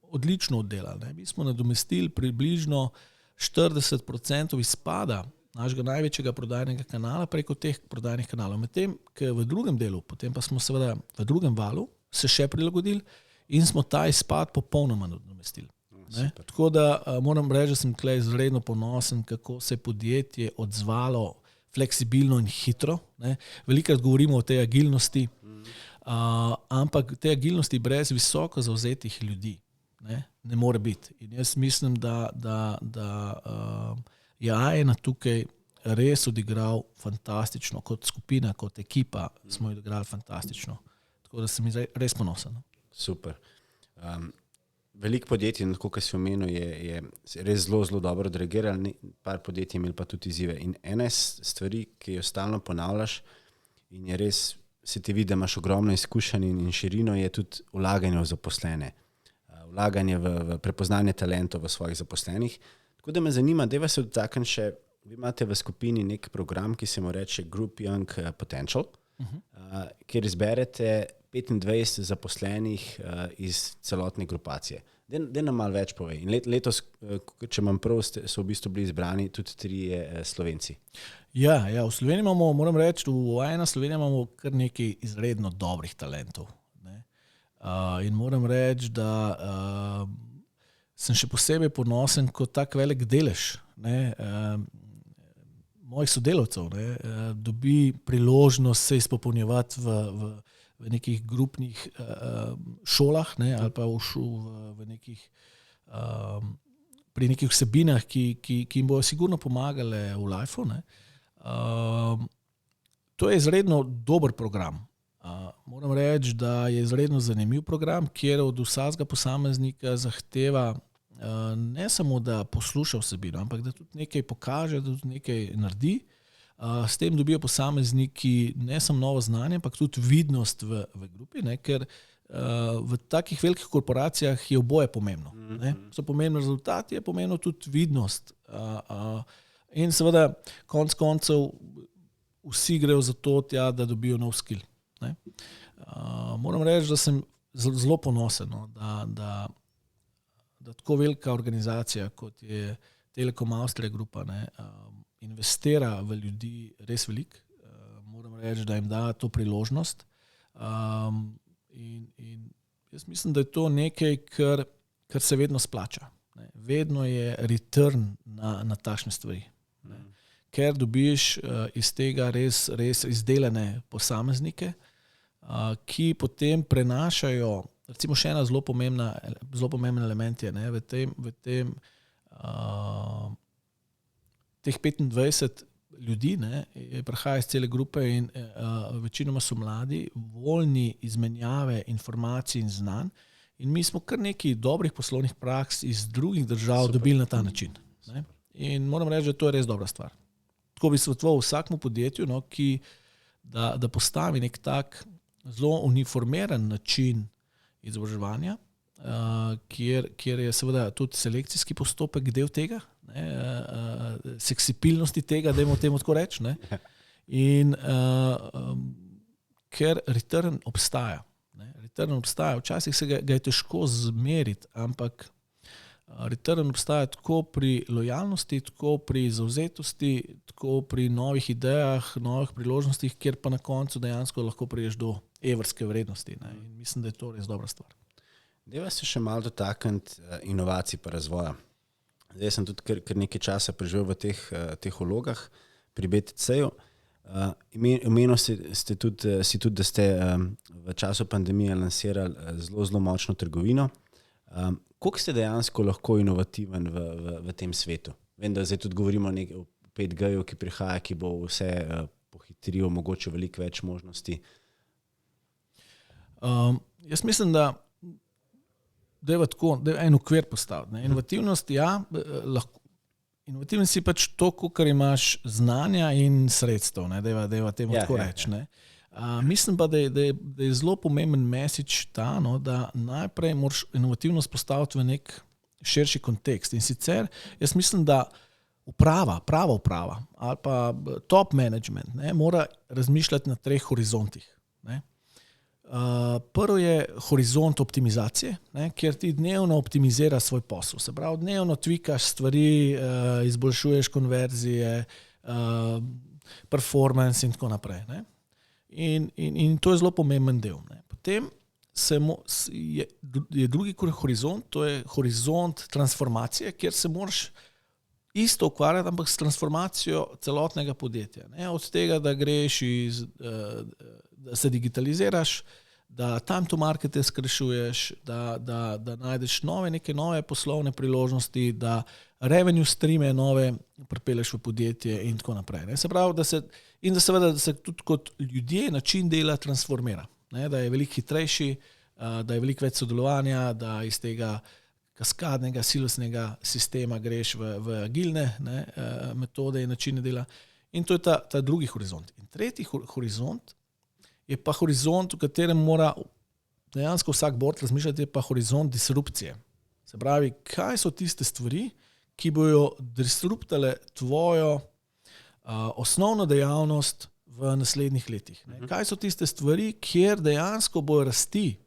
odlično oddelali. Ne. Mi smo nadomestili približno 40% izpada našega največjega prodajnega kanala preko teh prodajnih kanalov. Medtem, ker v drugem delu, potem pa smo seveda v drugem valu se še prilagodili in smo ta izpad popolnoma nadomestili. Tako da moram reči, da sem tukaj izredno ponosen, kako se je podjetje odzvalo fleksibilno in hitro. Ne. Velikrat govorimo o tej agilnosti, ampak te agilnosti brez visoko zavzetih ljudi ne more biti. In jaz mislim, da je AENA tukaj res odigral fantastično, kot skupina, kot ekipa smo odigrali fantastično. Tako da sem res ponosen. Super. Veliko podjetij, kot si omenil, je res zelo, zelo dobro odreagiralo, par podjetij imeli pa tudi izzive. In ena stvari, ki jo stalno ponavljaš in je res, se ti vidi, da imaš ogromno izkušenj in širino, je tudi vlaganje v zaposlene. Vlaganje v prepoznanje talentov v svojih zaposlenih. Tako da me zanima, da vas se dotaknem še, vi imate v skupini nek program, ki se mu reče Group Young Potential, kjer izberete 25 zaposlenih iz celotne grupacije. Daj nam malo več povej. In letos, če imam prav, so v bistvu bili izbrani tudi 3 Slovenci. Ja, v Sloveniji imamo, moram reči, v AENA Sloveniji imamo kar nekaj izredno dobrih talentov. Ne? In moram reči, da sem še posebej ponosen, kot tak velik delež mojih sodelavcev dobi priložnost se izpopolnjevati v nekih grupnih šolah ali pa v nekih pri nekih vsebinah, ki jim bojo sigurno pomagale v lifeu. To je izredno dober program. Moram reči, da je izredno zanimiv program, kjer od vsakega posameznika zahteva ne samo, da posluša vsebino, ampak da tudi nekaj pokaže, da tudi nekaj naredi. S tem dobijo posamezniki ne samo novo znanje, ampak tudi vidnost v grupi, ne, ker v takih velikih korporacijah je oboje pomembno. Ne. So pomembni rezultati, je pomembno tudi vidnost. In seveda konec koncev vsi grejo za to, da dobijo nov skill. Moram reči, da sem zelo ponosen, da tako velika organizacija, kot je Telekom Avstrija grupa, investira v ljudi res veliko. Moram reči, da jim da to priložnost. In jaz mislim, da je to nekaj, kar se vedno splača. Vedno je return na takšne stvari. Ker dobiš iz tega res izdelane posameznike, ki potem prenašajo, recimo še ena zelo pomemben element je, v tem teh 25 ljudi, prihaja iz cele grupe in večinoma so mladi, voljni izmenjave informacij in znanj, in mi smo kar nekaj dobrih poslovnih praks iz drugih držav dobili na ta način. In moram reči, da to je res dobra stvar. Tako bi svetoval vsakmu podjetju, da postavi nek tak zelo uniformiran način izobraževanja, kjer je seveda tudi selekcijski postopek del tega, seksipilnosti tega, dajmo temu tako reči. In ker return obstaja. Včasih se ga je težko zmeriti, ampak return obstaja tako pri lojalnosti, tako pri zavzetosti, tako pri novih idejah, novih priložnostih, kjer pa na koncu dejansko lahko priješ do evrske vrednosti. In mislim, da je to res dobra stvar. Deva se še malo dotakniti inovacij pa razvoja. Zdaj sem tudi kar nekaj časa preživel v teh vlogah pri BTC-ju. Omenil si tudi, da ste v času pandemije lansirali zelo močno trgovino. Koliko ste dejansko lahko inovativen v tem svetu? Vem, da zdaj tudi govorimo o 5G-ju, ki prihaja, ki bo vse pohitril, mogoče veliko več možnosti. Jaz mislim, da je en okvir postaviti. Inovativnost, lahko. Inovativni si pač to, kar imaš znanja in sredstev, da temu tako reči. Mislim pa, da je zelo pomemben message ta, da najprej moraš inovativnost postaviti v nek širši kontekst. In sicer, jaz mislim, da prava uprava ali pa top management mora razmišljati na 3 horizontih. Prvo je horizont optimizacije, kjer ti dnevno optimiziraš svoj posel. Se pravi, dnevno tvikaš stvari, izboljšuješ konverzije, performance in tako naprej. In to je zelo pomemben del. Potem je drugi horizont, to je horizont transformacije, kjer se moraš isto ukvarjati, ampak s transformacijo celotnega podjetja. Od tega, da greš da se digitaliziraš, da time to market skrajšuješ, da najdeš neke nove poslovne priložnosti, da revenue streame nove pripelješ v podjetje in tako naprej. Se pravi, da se tudi kot ljudje način dela transformira. Da je veliko hitrejši, da je veliko več sodelovanja, da iz tega kaskadnega, silosnega sistema greš v agilne metode in načine dela. In to je ta drugi horizont. In tretji horizont je pa horizont, v katerem mora dejansko vsak board razmišljati, je pa horizont disrupcije. Se pravi, kaj so tiste stvari, ki bojo disruptale tvojo osnovno dejavnost v naslednjih letih. Kaj so tiste stvari, kjer dejansko bojo rasti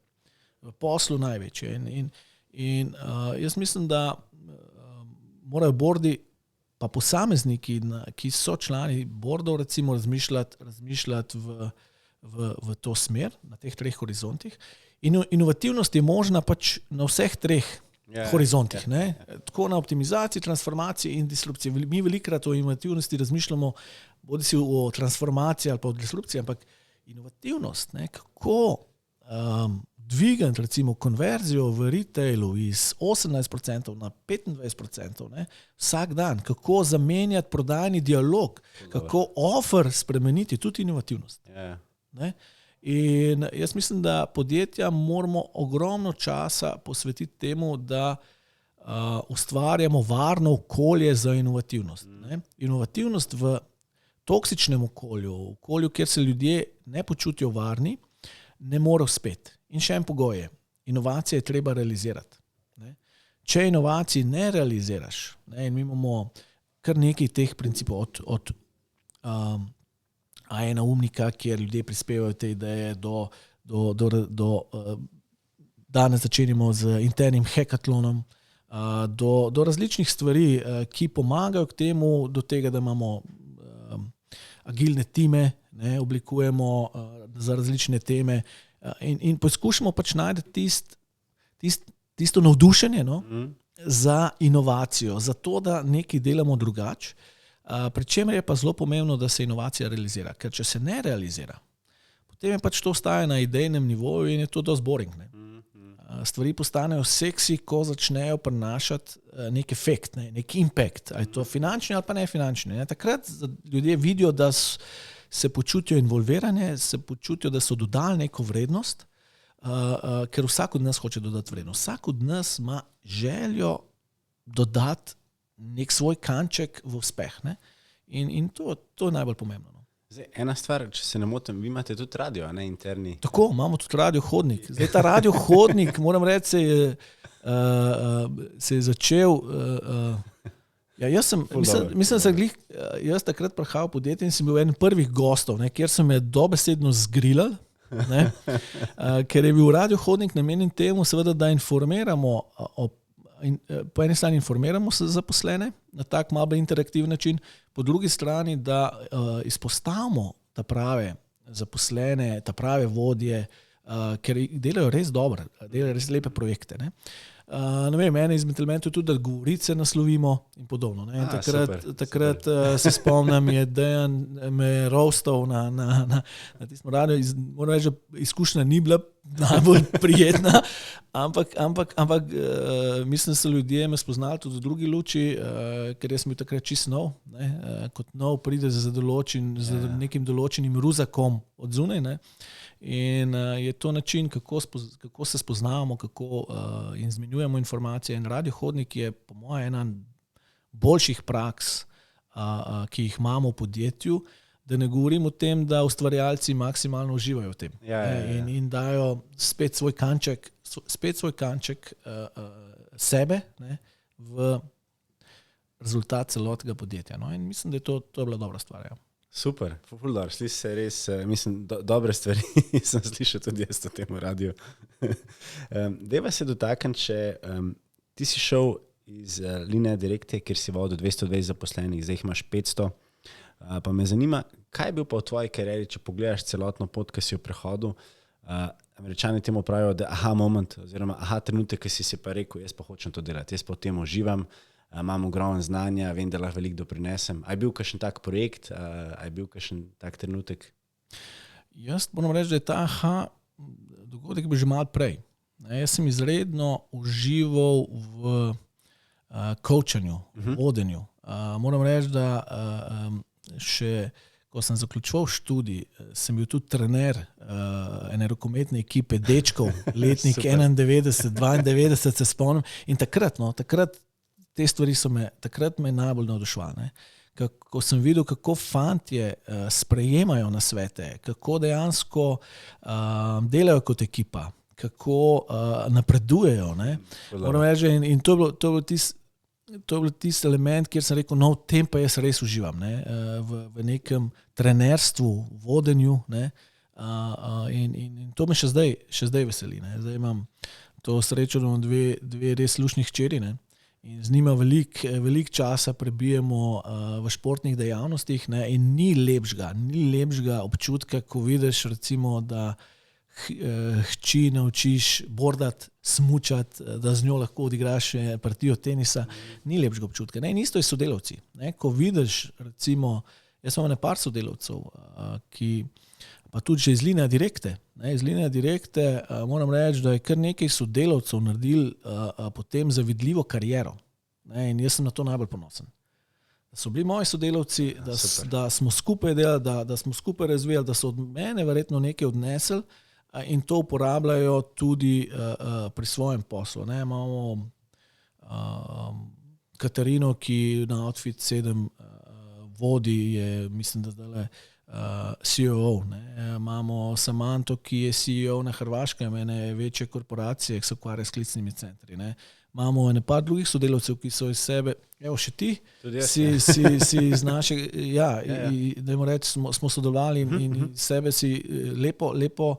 v poslu največje. In jaz mislim, da morajo boardi pa posamezniki, ki so člani boardov, recimo razmišljati v to smer, na teh 3 horizontih. Inovativnost je možna pač na vseh 3 horizontih. Tako na optimizaciji, transformaciji in disrupciji. Mi velikrat o inovativnosti razmišljamo bodisi o transformaciji ali pa o disrupciji, ampak inovativnost, kako dvigati recimo konverzijo v retailu iz 18% na 25%, vsak dan, kako zamenjati prodajni dialog, kako offer spremeniti, tudi inovativnost. In jaz mislim, da podjetja moramo ogromno časa posvetiti temu, da ustvarjamo varno okolje za inovativnost. Ne? Inovativnost v toksičnem okolju, kjer se ljudje ne počutijo varni, ne more uspeti. In še en pogoj je, inovacije je treba realizirati. Ne? Če inovacij ne realiziraš, ne, in mi imamo kar nekaj teh principov od A1 umnika, kjer ljudje prispevajo te ideje, do danes začenjamo z internim hekatlonom, do različnih stvari, ki pomagajo k temu, do tega, da imamo agilne time, ne, oblikujemo za različne teme in poskušamo pač najti tisto navdušenje, no, za inovacijo, za to, da nekaj delamo drugače. Pri čemer je pa zelo pomembno, da se inovacija realizira. Ker če se ne realizira, potem je pač to ostaje na idejnem nivoju in je to dosti boring. Ne? Stvari postanejo seksi, ko začnejo prinašati nek efekt, nek impact. Ali je to finančni ali pa ne finančni. Ne? Takrat ljudje vidijo, da se počutijo involvirane, se počutijo, da so dodali neko vrednost, ker vsak od nas hoče dodati vrednost. Vsak od nas ima željo dodati nek svoj kanček v uspeh. Ne? In to je najbolj pomembno. No. Zdaj, ena stvar, če se ne motim, vi imate tudi radio, ne, interni. Tako, imamo tudi radio hodnik. Zdaj ta radio hodnik, moram reči, se je začel... jaz takrat prihajal v podjetje in sem bil eden prvih gostov, ne, kjer so me dobesedno zgrilali, ne, ker je bil radio hodnik namenjen temu, seveda, da informiramo po eni strani informiramo se zaposlene na tak malo interaktiven način, po drugi strani, da izpostavimo ta prave zaposlene, ta prave vodje, ker delajo res dobro, delajo res lepe projekte. Ne? Ne vem, ene izmed elementov je tudi, da govorice naslovimo in podobno. Ne? In takrat se spomnim, je Dejan me roastal na tistem radiju. Moram reči, da izkušnja ni bila najbolj prijetna, ampak mislim, da so ljudje me spoznali tudi v drugi luči, ker jaz sem bil takrat čist nov. Ne? Kot nov pride z nekim določenim ruzakom od zunaj, ne? In je to način, kako se spoznavamo, kako izmenjujemo informacije. In radio hodnik je po mojem ena boljših praks, ki jih imamo v podjetju, da ne govorim o tem, da ustvarjalci maksimalno uživajo v tem. In dajo spet svoj kanček sebe, ne, v rezultat celotnega podjetja. No? In mislim, da je to bila dobra stvar. Ja. Super, popular, sliši se res, mislim, dobre stvari sem slišal tudi jaz o tem radiju. Deva se dotakniti, če ti si šel iz Linea Directe, kjer si vodil 220 zaposlenih, zdaj jih imaš 500, pa me zanima, kaj je bil pa v tvoji karieri, če pogledaš celotno pot, ki si jo prehodil, Američani temu pravijo, da aha moment, oziroma aha trenutek, ki si pa rekel, jaz pa hočem to delati, jaz pa v tem uživam, imam ogromno znanja, vem, da lahko veliko doprinesem. A je bil kakšen tak projekt, a je bil kakšen tak trenutek? Jaz moram reči, da je ta dogodek bil že malo prej. Jaz sem izredno užival v coachanju, vodenju. Moram reči, da še ko sem zaključoval študij, sem bil tudi trener ene rokometne ekipe dečkov, letnik 91, 92, se spomnim. In takrat te stvari takrat me najbolj navduševale. Ko sem videl, kako fantje sprejemajo nasvete, kako dejansko delajo kot ekipa, kako napredujejo. Ne? Moram reči, in to je bilo tisti element, kjer sem rekel, no, v tem pa jaz res uživam, ne? V nekem trenerstvu, vodenju. Ne? In to me še zdaj veseli. Ne? Zdaj imam to srečo, da imam dve res lušni hčeri, ne? In z njima veliko časa prebijemo v športnih dejavnostih, ne? In ni lepšega občutka, ko vidiš recimo, da hči naučiš bordati, smučati, da z njo lahko odigraš partijo tenisa. Ni lepšega občutka. Ne? In isto je sodelavci. Ne? Ko vidiš recimo, jaz imam par sodelavcev, ki pa tudi že iz Linea Directe. Iz Linea Directe moram reči, da je kar nekaj sodelavcev naredili potem zavidljivo kariero. In jaz sem na to najbolj ponosen. so bili moji sodelavci, da smo skupaj delali, da smo skupaj razvijali, da so od mene verjetno nekaj odnesli in to uporabljajo tudi pri svojem poslu. Ne? Imamo Katarino, ki na Outfit 7 vodi, je, mislim, da zdaj CEO. Ne? Imamo Samanto, ki je CEO na Hrvaškem, ene večje korporacije, ki se ukvarja s klicnimi centri. Ne? Imamo nekaj drugih sodelavcev, ki so iz sebe, evo še ti, si iz naše, dajmo reči, smo sodelovali in iz sebe si lepo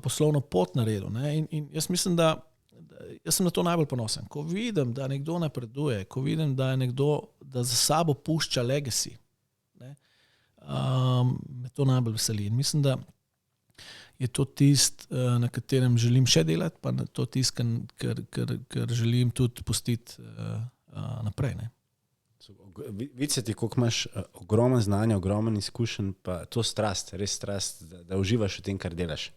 poslovno pot naredil. Ne? In jaz mislim, da jaz sem na to najbolj ponosen. Ko vidim, da nekdo napreduje, ko vidim, da je nekdo, da za sabo pušča legacy, ne? Me to najbolj veseli. In mislim, da je to tist, na katerem želim še delati, pa to tist, ker želim tudi pustiti naprej. Ne? Vidite ti, koliko imaš ogromen znanja, ogromen izkušenj, pa to strast, res strast, da uživaš v tem, kar delaš.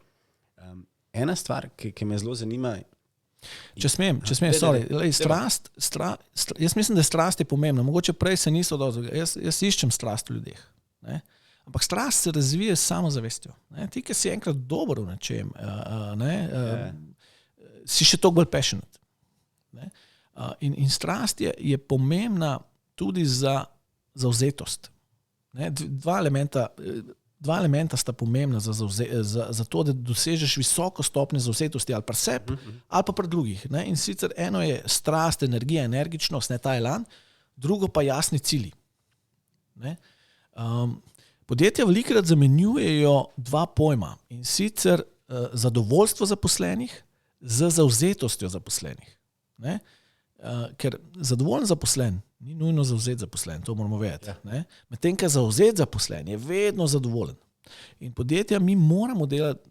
Ena stvar, ki me zelo zanima. Če smem, strast, jaz mislim, da strast je pomembna. Mogoče prej se niso dozvoli. Jaz iščem strast v ljudeh. Ne? Ampak strast se razvije s samozavestjo. Ne? Ti, ki si enkrat dober v nečem, si še toliko bolj passionate. Ne? In strast je pomembna tudi za zauzetost. Ne? Dva elementa sta pomembna za to, da dosežeš visoko stopnjo zauzetosti ali pri sebi ali pa pri drugih. Ne? In sicer eno je strast, energija, energičnost, ne ta elan, drugo pa jasni cilji. Ne? Podjetja velikokrat zamenjujejo dva pojma, in sicer zadovoljstvo zaposlenih z zavzetostjo zaposlenih. Ne? Ker zadovoljen zaposlen ni nujno zavzet zaposlen, to moramo vedeti. Ja. Medtem, ko zavzet zaposlen je vedno zadovoljen. In podjetja mi moramo delati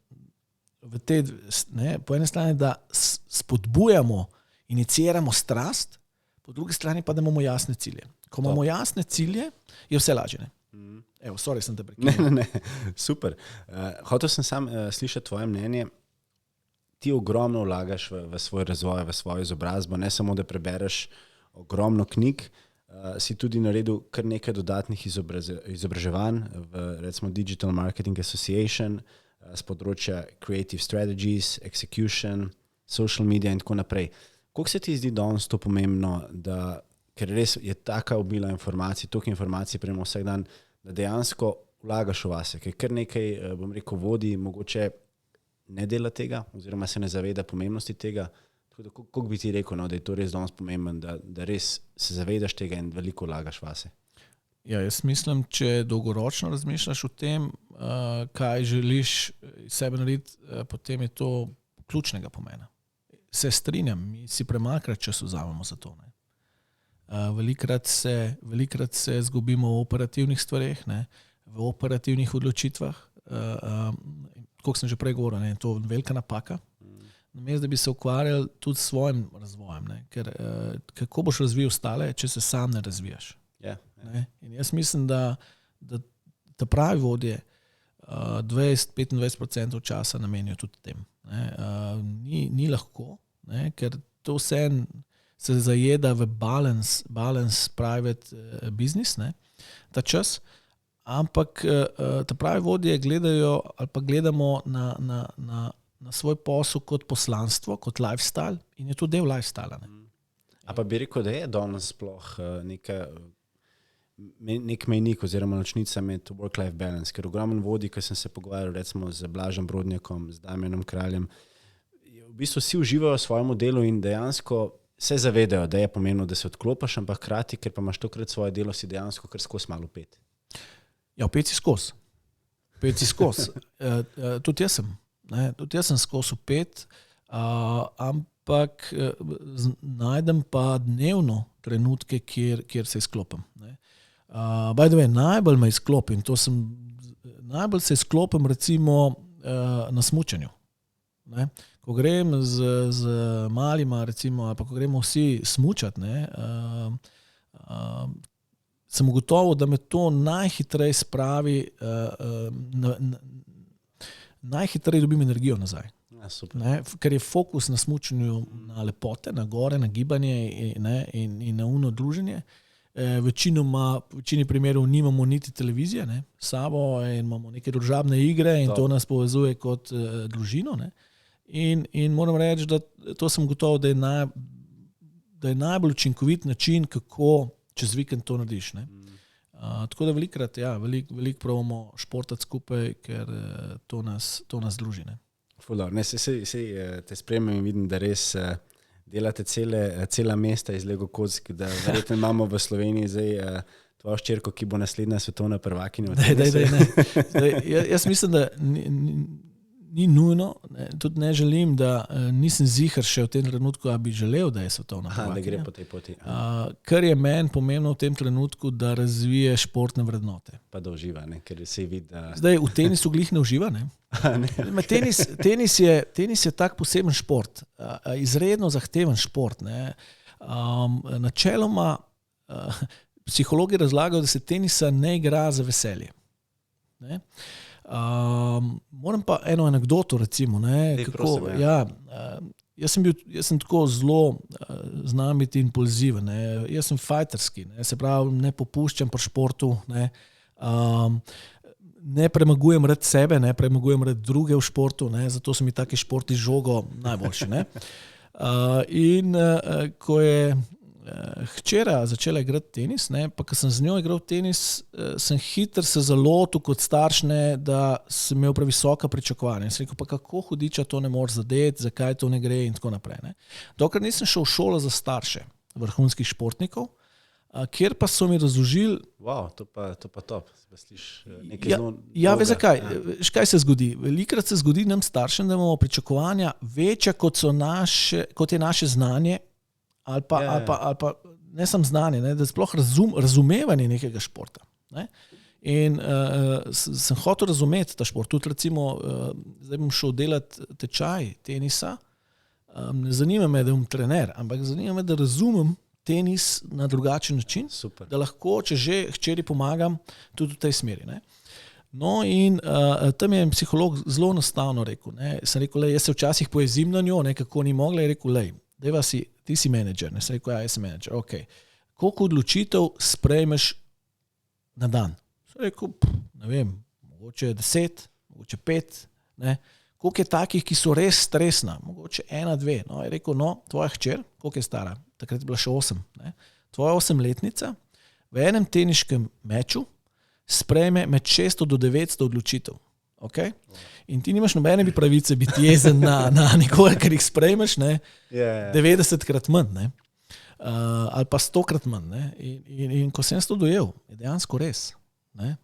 po eni strani, da spodbujamo, iniciramo strast, po drugi strani pa, da imamo jasne cilje. Ko imamo jasne cilje, je vse lažje. Evo, sorry, sem te prekinil. Ne, super. Hotel sem sam slišati tvoje mnenje. Ti ogromno vlagaš v svoj razvoj, v svojo izobrazbo, ne samo, da prebereš ogromno knjig, si tudi naredil kar nekaj dodatnih izobraževanj v, recimo, Digital Marketing Association, z področja Creative Strategies, Execution, Social Media in tako naprej. Koliko se ti zdi danes to pomembno, ker res je taka obila informacij, toliko informacij prejmo vsak dan, da dejansko vlagaš v vase, ker kar nekaj, bom rekel, vodi, mogoče ne dela tega, oziroma se ne zaveda pomembnosti tega. Kako bi ti rekel, da je to res danes pomemben, da res se zavedaš tega in veliko vlagaš vase? Ja, jaz mislim, če dolgoročno razmišljaš o tem, kaj želiš sebe narediti, potem je to ključnega pomena. Se strinjam, mi si premalkrat čas vzamemo za to. Ne? Velikokrat se zgubimo v operativnih stvareh, ne? V operativnih odločitvah. Kot sem že prej govoril, ne, to je velika napaka. Namesto da bi se ukvarjali tudi s svojim razvojem. Ne, ker kako boš razvijal ostale, če se sam ne razvijaš? Ne? In jaz mislim, da ta pravi vodje 20-25% časa namenijo tudi tem. Ne. Ni lahko, ne, ker to vse se zajeda v balance private business, ne, ta čas. Ampak ta pravi vodje gledajo ali pa gledamo na svoj posel kot poslanstvo, kot lifestyle in je to del lifestyla. A pa bi rekel, da je danes sploh nek mejnik oziroma ločnica med work-life balance, ker ogromen vodi, ko sem se pogovarjal recimo z Blažem Brodnjakom, z Damjanom Kraljem, v bistvu vsi uživajo v svojem delu in dejansko se zavedajo, da je pomembno, da se odklopiš, ampak hkrati, ker pa imaš tokrat svoje delo, si dejansko kar skozi malo pet. Ja, pet si skozi. Tudi jaz sem. Ne? Tudi jaz sem skozi pet, ampak najdem pa dnevno trenutke, kjer se izklopim. Ne? By the way, najbolj me izklopim, najbolj se izklopim recimo na smučanju. Ne? Ko grem z malima, recimo, ali pa ko gremo vsi smučati, ne? Sem ugotovil, da me to najhitreje spravi, najhitreje dobim energijo nazaj. Ja, ker je fokus na smučanju, na lepote, na gore, na gibanje in na druženje. večini primerov nimamo niti televizije, ne, s sabo in imamo neke družabne igre in to nas povezuje kot družino. Ne. In moram reči, da to sem gotov, da je najbolj učinkovit način, kako čez vikend to narediš. Ne. Tako da velikrat, veliko pravimo športati skupaj, ker to nas druži. Ne. Te spremljam in vidim, da res delate cela mesta iz Lego kock, da verjetno imamo v Sloveniji zdaj tvojo hčerko, ki bo naslednja svetovna prvakinja. Jaz mislim, da ni nujno, tudi ne želim, da nisem ziher še v tem trenutku, a bi želel, da je svetovna prvakinja. Da gre po tej poti. Kar je meni pomembno v tem trenutku, da razvije športne vrednote. Pa da uživa, ne? Ker se vidi, da... Zdaj, v tenisu glih ne uživa, ne? Tenis je tak poseben šport, izredno zahteven šport. Ne? Načeloma psihologi razlagajo, da se tenisa ne igra za veselje. Ne? Moram pa eno anekdoto, recimo. Ne, kako, jaz sem tako zelo znam biti impulziven. Ne. Jaz sem fajterski, se pravi, ne popuščam pri športu. Ne premagujem rad sebe, ne premagujem rad druge v športu, ne, zato so mi taki športi z žogo najboljši. Ne. Ko je hčera začela igrati tenis, ne, pa ko sem z njo igral tenis, sem hitro se zalotil kot starš, ne, da sem imel previsoka pričakovanja. Sem rekel, pa kako hudiča to ne moreš zadeti, zakaj to ne gre in tako naprej. Ne. Dokler nisem šel v šolo za starše vrhunskih športnikov, kjer pa so mi razložili... Wow, to pa top. Veš zakaj? Kaj se zgodi? Velikrat se zgodi nam staršem, da imamo pričakovanja večja, kot je naše znanje, ali pa ne samo znanje, ne, da sploh razumevanje nekega športa. Ne. In sem hotel razumeti ta šport. Tudi recimo, zdaj bom šel delati tečaj tenisa. Ne zanima me, da bom trener, ampak zanima me, da razumem tenis na drugačen način. Super. Da lahko, če že hčeri pomagam, tudi v tej smeri. Ne. No in tam je psiholog zelo enostavno rekel. Ne. Sem rekel, jaz se včasih pojezim na njo, kako ni mogla, je rekel, ti si menedžer. Ne, sem rekel, jaz sem menedžer. Okay. Koliko odločitev sprejmeš na dan? Sem rekel, ne vem, mogoče 10, mogoče 5, ne. Koliko je takih, ki so res stresna? Mogoče 1, 2. No, je rekel, tvoja hčer, koliko je stara? Takrat je bila še 8. Ne? Tvoja 8-letnica v enem teniškem meču sprejme med 600 do 900 odločitev. Okay? In ti nimaš nobene pravice biti jezen na nekoga, ker jih sprejmeš, ne? 90-krat manj, ne? Ali pa 100-krat manj. Ne? In ko sem to dojel, je dejansko res. Ne?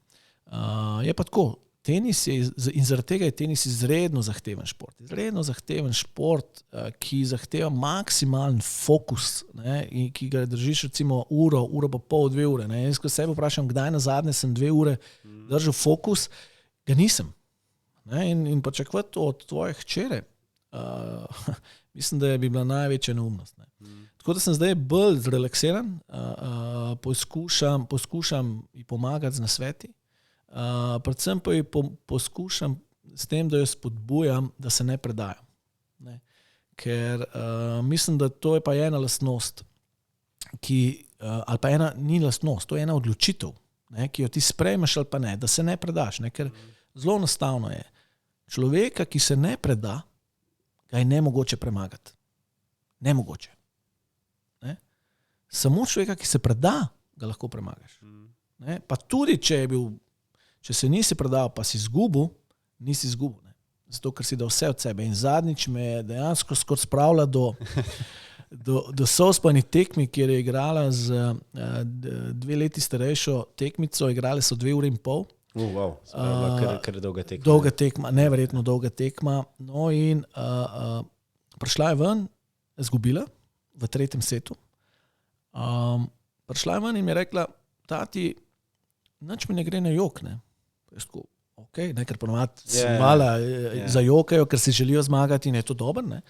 Je pa tako. Tenis je, in zaradi tega je tenis izredno zahteven šport. Izredno zahteven šport, ki zahteva maksimalen fokus, ne, in ki ga držiš recimo uro pa pol, 2 ure. Ne. Jaz ko sebe vprašam, kdaj nazadnje sem 2 ure držal fokus, ga nisem. Ne, in pričakovati to od tvoje hčere, mislim, da bi bila največja neumnost. Ne. Tako da sem zdaj bolj zrelaksiran, poskušam ji pomagati z nasveti. Predvsem pa ji poskušam s tem, da jo spodbujam, da se ne predaja. Ne. Ker mislim, da to je pa ena lastnost, ali pa ni lastnost, to je ena odločitev, ne, ki jo ti sprejmeš ali pa ne, da se ne predaš. Ne, ker zelo enostavno je. Človeka, ki se ne preda, ga je nemogoče premagati. Nemogoče. Ne. Samo človeka, ki se preda, ga lahko premagaš. Ne. Pa tudi, če se nisi predal, pa si izgubil, nisi izgubil. Ne. Zato, ker si dal vse od sebe. In zadnjič me je dejansko skoraj spravila do sospani tekmi, kjer je igrala z 2 leti starejšo tekmico, igrali so 2 ure in pol. Wow, kar dolga tekma. Dolga tekma, neverjetno dolga tekma. No in prišla je ven, izgubila v 3. setu. Prišla je ven in mi je rekla, tati, nič mi ne gre na jok, ne. Okay, ne, ker ponovadi mala zajokajo, ker si želijo zmagati in je to dobro. Ne.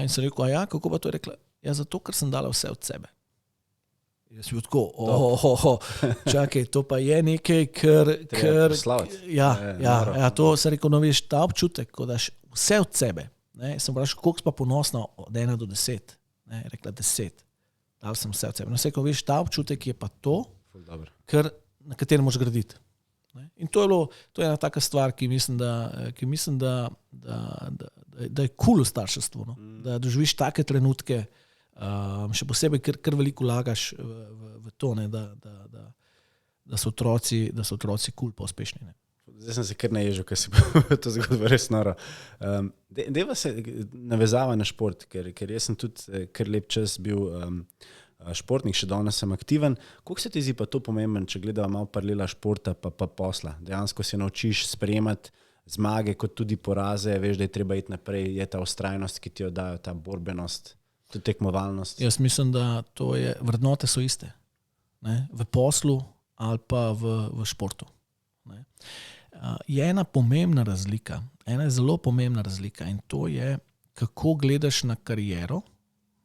In sem rekel, kako pa to je rekla? Ja, zato, ker sem dala vse od sebe. Jaz sem tako, čakaj, to pa je nekaj, ker to sem rekel, veš, ta občutek, ko daš vse od sebe. Ne. Sem vprašal, koliko si pa ponosna od 1 do 10? Ne, rekla 10. dal sem vse od sebe. No, vse, ko veš, ta občutek je pa to, na katerem moraš graditi. Ne? In to je ena taka stvar, ki mislim, da je cool v starševstvu. No? Da doživiš take trenutke, še posebej, ker veliko vlagaš v to, ne? Da so otroci cool pa uspešni. Ne? Zdaj sem se kar naježil, ker si to zgodbo res noro. Deva se navezava na šport, ker jaz sem tudi kar lep čas bil športnik, še danes sem aktiven. Koliko se ti zdi pa to pomemben, če gledava malo paralela športa pa posla? Dejansko se naučiš sprejemati zmage kot tudi poraze, veš, da je treba iti naprej, je ta vztrajnost, ki ti jo dajo, ta borbenost, tudi tekmovalnost. Jaz mislim, da vrednote so iste. Ne? V poslu ali pa v športu. Ne? Je ena pomembna razlika, ena zelo pomembna razlika in to je, kako gledaš na kariero,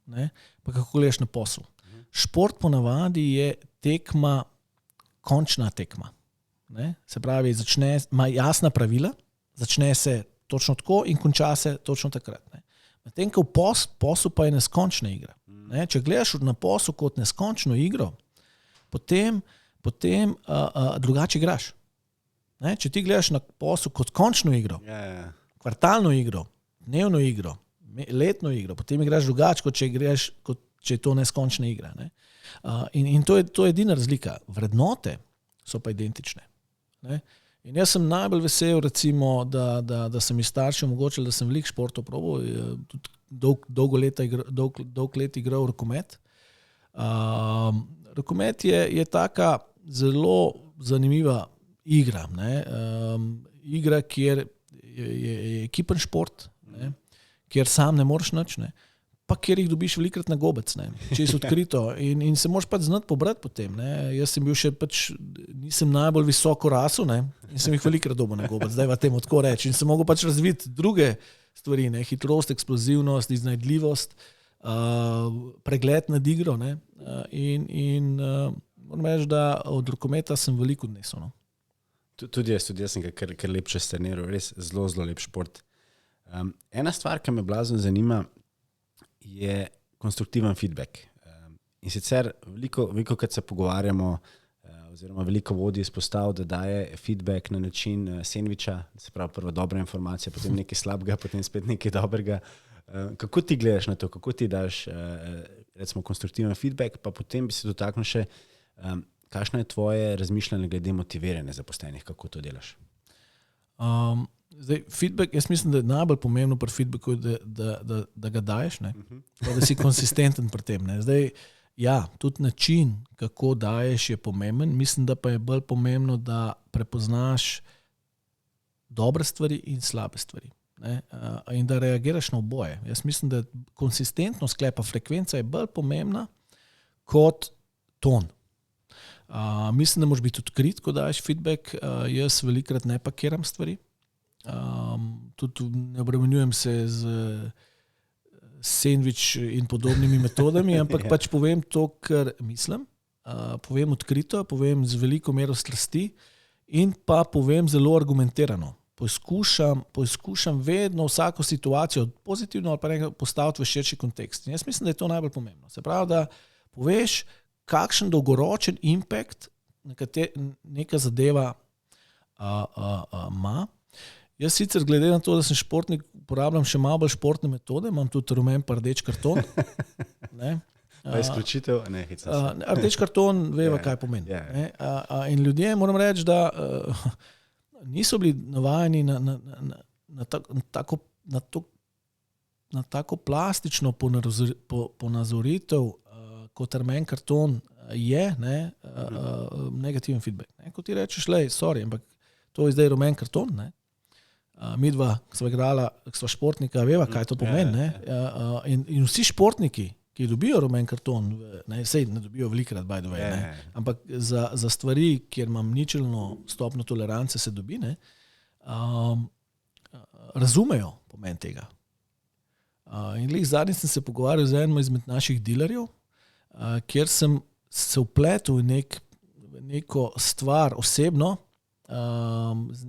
ne, pa kako gledaš na posel. Šport ponavadi je tekma, končna tekma. Ne. Se pravi, ima jasna pravila, začne se točno tako in konča se točno takrat. Medtem ko v poslu pa je neskončna igra. Ne. Če gledaš na poslu kot neskončno igro, potem drugače igraš. Ne, če ti gledaš na posel kot končno igro, kvartalno igro, dnevno igro, letno igro, potem igraš drugače, kot če je to neskončna igra. Ne. In to je edina razlika. Vrednote so pa identične. Ne. In jaz sem najbolj vesel, recimo, da sem mi starši omogočili, da sem veliko športov probal, tudi dolgo let igral rokomet. Rokomet je taka zelo zanimiva igra, igra, kjer je ekipen šport, ne? Kjer sam ne moreš nič, ne? Pa kjer jih dobiš velikrat na gobec, ne? Čisto odkrito in se moraš pač znati pobrati potem. Ne? Jaz sem bil še nisem najbolj visoko rasel, ne? In sem jih velikrat dobil na gobec, zdaj v tem tako reči. In sem mogel pač razviti druge stvari, ne? Hitrost, eksplozivnost, iznajdljivost, pregled nad igro, ne? In moram reči, da od rokometa sem veliko odnesel. No? Tudi jaz sem kar lep čez treniral, res zelo, zelo lep šport. Ena stvar, ki me blazno zanima, je konstruktiven feedback. In sicer veliko, kad se pogovarjamo, oziroma veliko vodij izpostav, da daje feedback na način sendviča, se pravi prva dobra informacija, potem nekaj slabega, potem spet nekaj dobrega. Kako ti gledaš na to, kako ti daš recimo konstruktiven feedback, pa potem bi se dotaknil še, kakšno je tvoje razmišljanje glede motiviranja zaposlenih, kako to delaš? Zdaj, feedback, jaz mislim, da je najbolj pomembno pri feedbacku, da ga daješ, ne? Pa da si konsistenten pri tem. Ne? Zdaj, ja, tudi način, kako daješ, je pomemben. Mislim, da pa je bolj pomembno, da prepoznaš dobre stvari in slabe stvari. Ne? In da reagiraš na oboje. Jaz mislim, da konsistentnost sklepa frekvenca je bolj pomembna kot ton. Mislim, da moraš biti odkrit, ko daješ feedback. Jaz velikrat ne pakiram stvari. Tudi ne obremenjujem se z sendvič in podobnimi metodami, ampak pač povem to, kar mislim. Povem odkrito, povem z veliko mero strasti in pa povem zelo argumentirano. Poskušam vedno vsako situacijo pozitivno ali pa nekaj postaviti v širši kontekst. In jaz mislim, da je to najbolj pomembno. Se pravi, da poveš, kakšen dolgoročen impact neka zadeva ima. Jaz sicer glede na to, da sem športnik, uporabljam še malo bolj športne metode, imam tudi rumen pa rdeč karton. Ne? Pa izključitev? Ne, rdeč karton veva, kaj pomeni. In ljudje, moram reči, da niso bili navajeni na tako plastično ponazoritev, kot rumen karton je, ne, negativen feedback. Ne? Ko ti rečeš, sorry, ampak to je zdaj rumen karton, ne? Midva, ki sva igrala, ki sva športnika, veva, kaj to pomeni. Ne? In vsi športniki, ki dobijo rumen karton, sej ne dobijo velikrat, by the way, ne? Ampak za stvari, kjer imam ničelno stopno tolerance, se dobi, ne? Razumejo pomen tega. In zadnjič sem se pogovarjal z enim izmed naših dealerjev, kjer sem se vpletel v neko stvar osebno,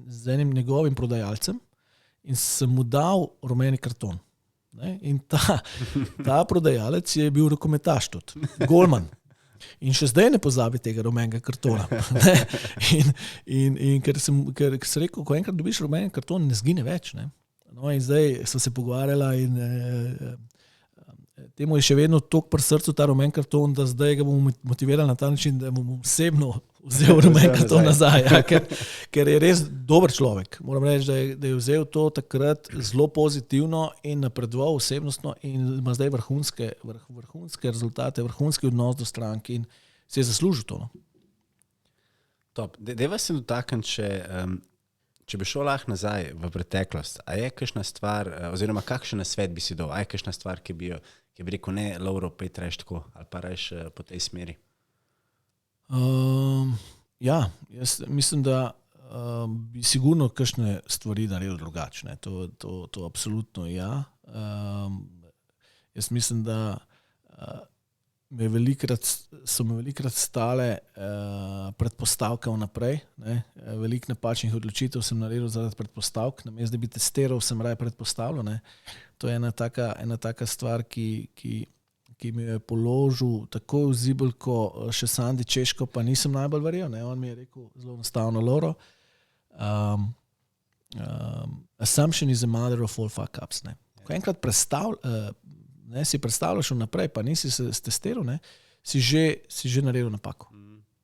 z enim njegovim prodajalcem in sem mu dal rumeni karton. Ne? In ta prodajalec je bil rokometaš tudi, golman. In še zdaj ne pozabi tega rumenega kartona. Ne? In ker sem rekel, ko enkrat dobiš rumen karton, ne zgine več. Ne? No, in zdaj so se pogovarjala in temu je še vedno toliko pri srcu ta rumen karton, da zdaj ga bomo motivirali na ta način, da bomo osebno vzel rumen karton nazaj. Ja, ker je res dober človek. Moram reči, da je vzel to takrat zelo pozitivno in napredoval osebnostno in ima zdaj vrhunske rezultate, vrhunski odnos do stranke in se je zaslužil to. No. Top. Deva se dotakniti, če bi šel lahko nazaj v preteklost, a je kakšna stvar, oziroma kakšen nasvet bi si dal, a je kakšna stvar, ki bi rekel, ne, Lovro, pet reš tako, ali pa reš po tej smeri? Ja, jaz mislim, da bi sigurno kakšne stvari naredil drugačne. To absolutno ja. Jaz mislim, da so me velikrat stale predpostavke vnaprej. Ne? Veliko napačnih odločitev sem naredil zaradi predpostavk. Namesto da bi testiral, sem raje predpostavljal. Ne? To je ena taka stvar, ki mi je položil tako v zibelko še Sandi Češko, pa nisem najbolj verjel. Ne? On mi je rekel zelo enostavno, Lovro, assumption is a mother of all fuck ups. Ne? Ko enkrat si predstavljaš vnaprej, pa nisi se testiral, ne, si že naredil napako.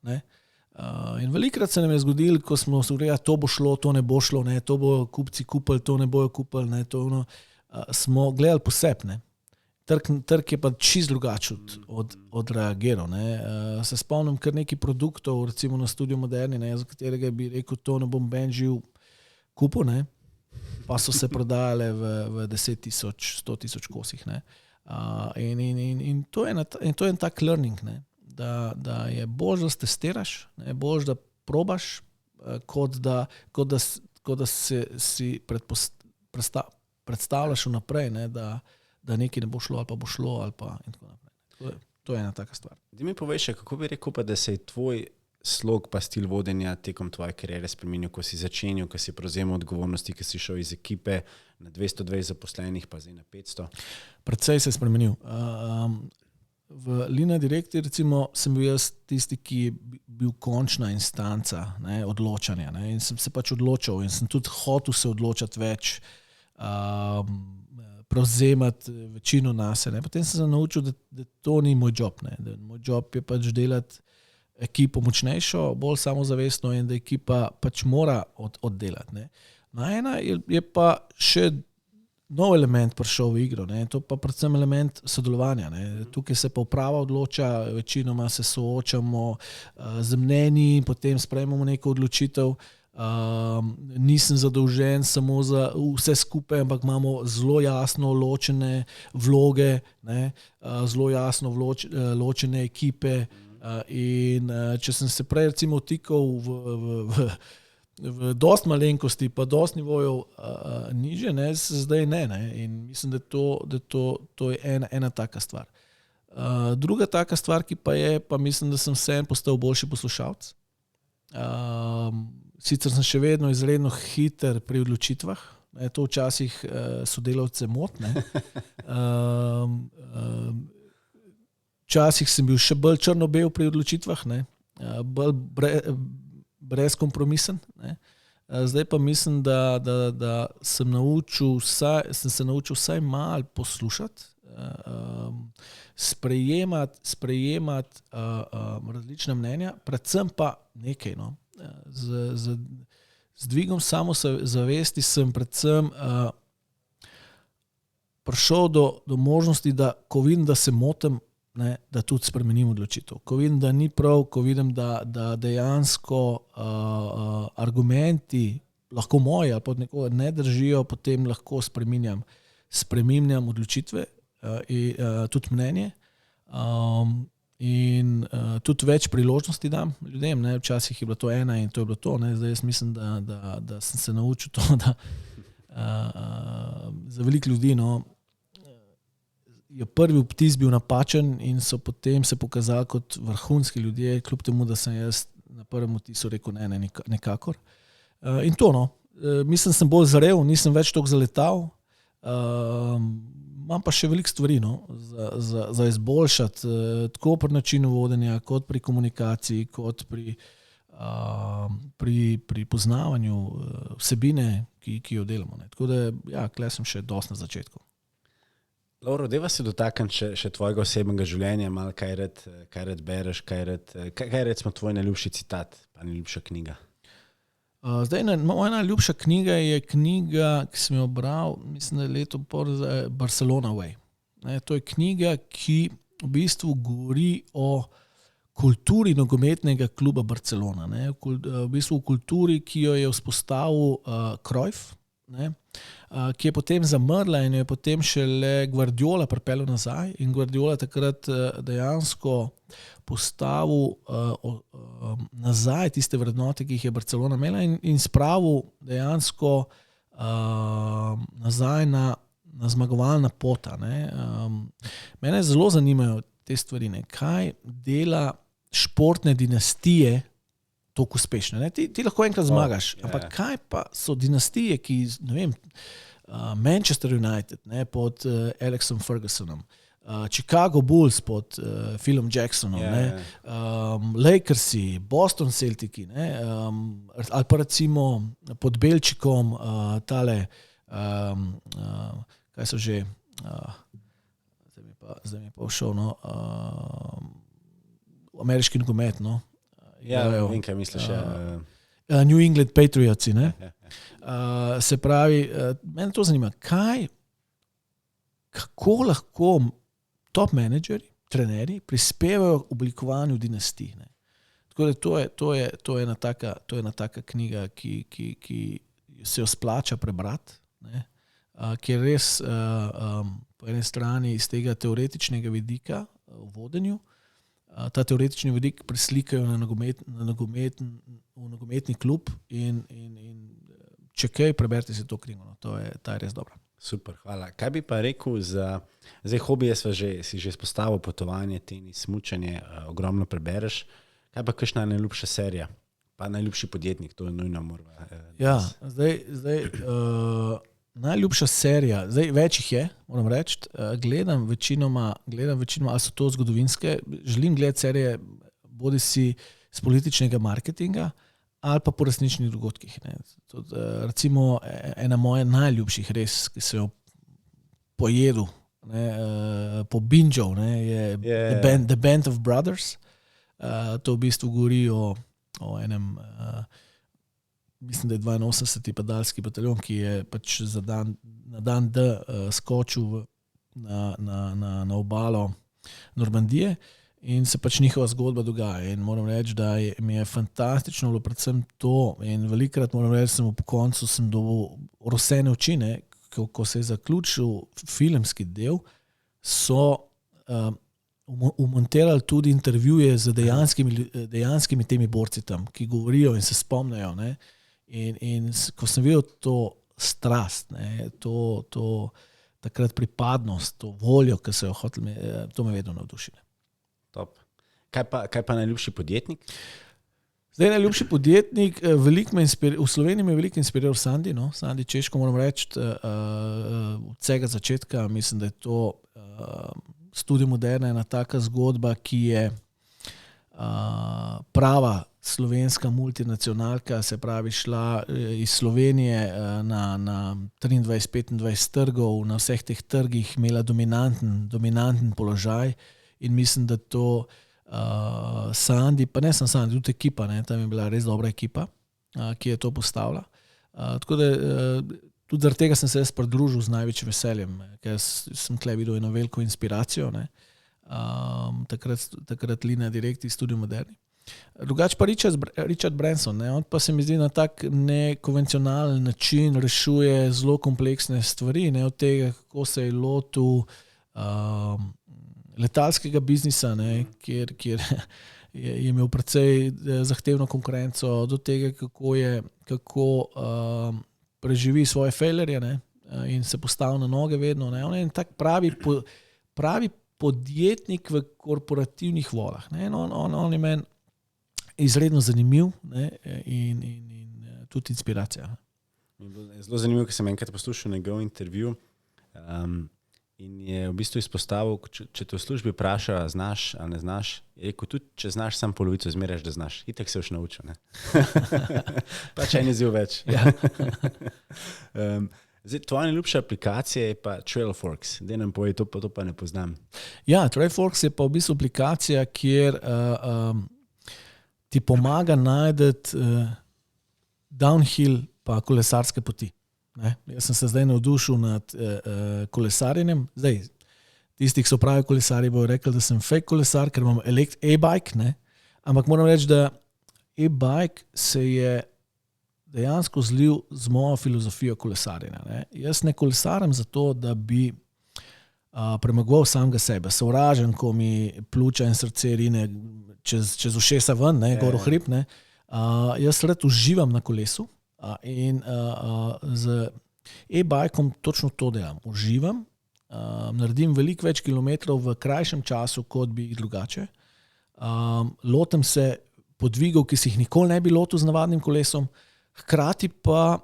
Ne. In velikrat se nam je zgodilo, ko smo se govorili, to bo šlo, to ne bo šlo, ne, to bo kupci kupili, to ne bojo kupili, ne, smo gledali poseb. Ne. Trg je pa čisto drugače odreagiral. Ne. Se spomnim kar nekaj produktov, recimo na Studiu Moderni, ne, za katerega bi rekel, to ne bom ben živ kupil, ne, pa so se prodajale v 10,000, 100,000 kosih. Ne. In to je en tak learning, ne? Da je bolj, da testiraš, ne? Bolj, da probaš, kot da si predstavljaš vnaprej, ne? Da nekaj ne bo šlo ali pa bo šlo ali pa in tako naprej. To je ena taka stvar. Ti mi poveš, kako bi rekel pa, da se je tvoj slog pa stil vodenja tekom tvoje kariere spremenil, ko si začenil, ko si prevzemal odgovornosti, ko si šel iz ekipe na 220 zaposlenih, pa zdaj na 500? Predvsej se je spremenil. V Linea Directi recimo sem bil jaz tisti, ki je bil končna instanca, ne, odločanja. Ne, in sem se pač odločal in sem tudi hotel se odločati več, prevzemati večino nase. Ne. Potem sem se naučil, da to ni moj job. Ne, da moj job je pač delati ekipo močnejšo, bolj samozavestno in da ekipa pač mora oddelati. Ne. Na ena je pa še nov element prišel v igro, ne. To pa predvsem element sodelovanja. Ne. Tukaj se pa uprava odloča, večinoma se soočamo z mnenji, potem sprejmemo neko odločitev. Nisem zadolžen samo za vse skupaj, ampak imamo zelo jasno ločene vloge, ne. Zelo jasno ločene ekipe. In če sem se prej recimo vtikal v dost malenkosti, pa dost nivojev niže, ne, zdaj ne. In mislim, da to je ena taka stvar. Druga taka stvar, ki pa je, pa mislim, da sem vseeno postal boljši poslušalec. Sicer sem še vedno izredno hiter pri odločitvah, ne, to včasih sodelavce moti, ne. Včasih sem bil še bolj črno-bel pri odločitvah, ne, bolj brezkompromisen. Ne. Zdaj pa mislim, da sem se naučil vsaj malo poslušati, sprejemati različna mnenja, predvsem pa nekaj. No. Z dvigom samozavesti sem predvsem prišel do možnosti, da ko vidim, da se motim, ne, da tudi spremenim odločitev. Ko vidim, da ni prav, ko vidim, da dejansko argumenti, lahko moji ali pa od nekoga ne držijo, potem lahko spreminjam odločitve in tudi mnenje. In tudi več priložnosti dam ljudem. Ne. Včasih je bilo to ena in to je bilo to. Ne. Zdaj jaz mislim, da sem se naučil to, da za veliko ljudi, no, je prvi vtis bil napačen in so potem se pokazali kot vrhunski ljudje, kljub temu, da sem jaz na prvem vtisu rekel ne, nekakor. In to, no. Mislim, sem bolj zrel, nisem več toliko zaletal. imam pa še veliko stvari za izboljšati, tako pri načinu vodenja, kot pri komunikaciji, kot pri poznavanju vsebine, ki jo delamo. Ne. Tako da, tukaj sem še dosti na začetku. Lovro, deva se dotakniti še tvojega osebnega življenja, malo kaj rad bereš, kaj recimo tvoj najljubši citat, pa najljubša knjiga? Moja najljubša knjiga je knjiga, ki sem jo bral, mislim, da je leto Barcelona Way. Ne, to je knjiga, ki v bistvu govori o kulturi nogometnega kluba Barcelona. Ne, v bistvu kulturi, ki jo je vzpostavil Cruyff, ne, ki je potem zamrla in jo je potem šele Guardiola pripeljal nazaj in Guardiola takrat dejansko postavil nazaj tiste vrednote, ki jih je Barcelona imela in spravil dejansko nazaj na zmagovalna pota. Ne. Mene zelo zanimajo te stvari, ne. Kaj dela športne dinastije toliko uspešne. Ne? Ti lahko enkrat zmagaš, ampak kaj pa so dinastije, ki, ne vem, Manchester United, ne, pod Alexom Fergusonom, Chicago Bulls pod Philom Jacksonom, Lakersi, Boston Celtici, ne, ali pa recimo pod Belčikom tale, kaj so že, zdaj mi pa všel, ameriški nogomet, no. Vem, kaj misliš. New England Patriots, ne? Se pravi, mene to zanima, kako lahko top menedžeri, trenerji prispevajo k oblikovanju dinastij. Ne? Tako da to je ena taka knjiga, ki se jo splača prebrati, ne? Ki je res po eni strani iz tega teoretičnega vidika v vodenju, ta teoretični vidik preslikajo na nogometni klub in če kaj, preberite si to knjigo. No. Ta je res dobra. Super, hvala. Kaj bi pa rekel za zdaj hobije, si že izpostavil potovanje, tenis, smučanje, ogromno prebereš. Kaj pa kakšna najljubša serija? Pa najljubši podjetnik, to je nujno mora. Zdaj najljubša serija, zdaj več jih je, moram reči, gledam večinoma, ali so to zgodovinske, želim gledati serije bodisi z političnega marketinga ali pa po resničnih dogodkih. Ne. Recimo ena moja najljubših res, ki sem jo pojedel, ne, po bingeov, ne, je The Band of Brothers. To v bistvu govori o enem mislim, da je 82. padalski bataljon, ki je pač na dan D skočil na obalo Normandije in se pač njihova zgodba dogaja. In moram reči, da mi je fantastično bilo predvsem to in velikrat moram reči, sem po koncu dobil rosene oči, ne, ko se je zaključil filmski del, so umontirali tudi intervjuje z dejanskimi temi borci tam, ki govorijo in se spomnijo, ne. In ko sem videl to strast, ne, to takrat pripadnost, to voljo, ki so jo hoteli, to me vedno navduši. Top. Kaj pa najljubši podjetnik? Zdaj najljubši podjetnik, v Sloveniji me je veliko inspiriral Sandi, no, Sandi Češko, moram reči, od vsega začetka, mislim, da je to Studio Moderna ena taka zgodba, ki je prava slovenska multinacionalka, se pravi šla iz Slovenije na 23-25 trgov, na vseh teh trgih imela dominanten položaj in mislim, da to Sandi, pa ne samo Sandi, tudi ekipa, ne, tam je bila res dobra ekipa, ki je to postavila. Tako da tudi zaradi tega sem se jaz pridružil z največjim veseljem, ker sem tukaj videl eno veliko inspiracijo, ne. Takrat Lina Direkti, Studio Moderni. Drugače pa Richard Branson, ne, on pa se mi zdi na tak nekonvencionalen način rešuje zelo kompleksne stvari, ne, od tega, kako se je lotil letalskega biznisa, ne, kjer je imel precej zahtevno konkurenco, do tega, kako preživi svoje failure, ne, in se postavi na noge vedno. Ne. On je tak pravi podjetnik v korporativnih vodah. Ne. On je meni izredno zanimiv, ne, in tudi inspiracija. Zelo zanimivo, ker sem enkrat poslušal njegov intervju in je v bistvu izpostavil, če te v službi vpraša, znaš ali ne znaš, je rekel, tudi če znaš sam polovico, zmeraj, da znaš. Itak se boš naučil. Pač en izziv več. Zdaj, tvoja najljubša aplikacija je pa Trailforks. Daj nam povej, to pa ne poznam. Ja, Trailforks je pa v bistvu aplikacija, kjer ti pomaga najti downhill pa kolesarske poti. Ne? Jaz sem se zdaj navdušil nad kolesarjenjem. Zdaj, tisti, ki so pravi kolesarji, bojo rekli, da sem fake kolesar, ker imam e-bike, ne? Ampak moram reči, da e-bike se je dejansko zlil z mojo filozofijo kolesarjenja. Ne? Jaz ne kolesarim zato, da bi premagoval samega sebe. Sovražen, ko mi pljuča in srce rine čez ušesa ven, ne? Gor v hrib. Ne? Jaz rad uživam na kolesu in z e-bajkom točno to delam. Uživam, naredim veliko več kilometrov v krajšem času, kot bi jih drugače. Lotem se podvigov, ki si jih nikoli ne bi lotil z navadnim kolesom, hkrati pa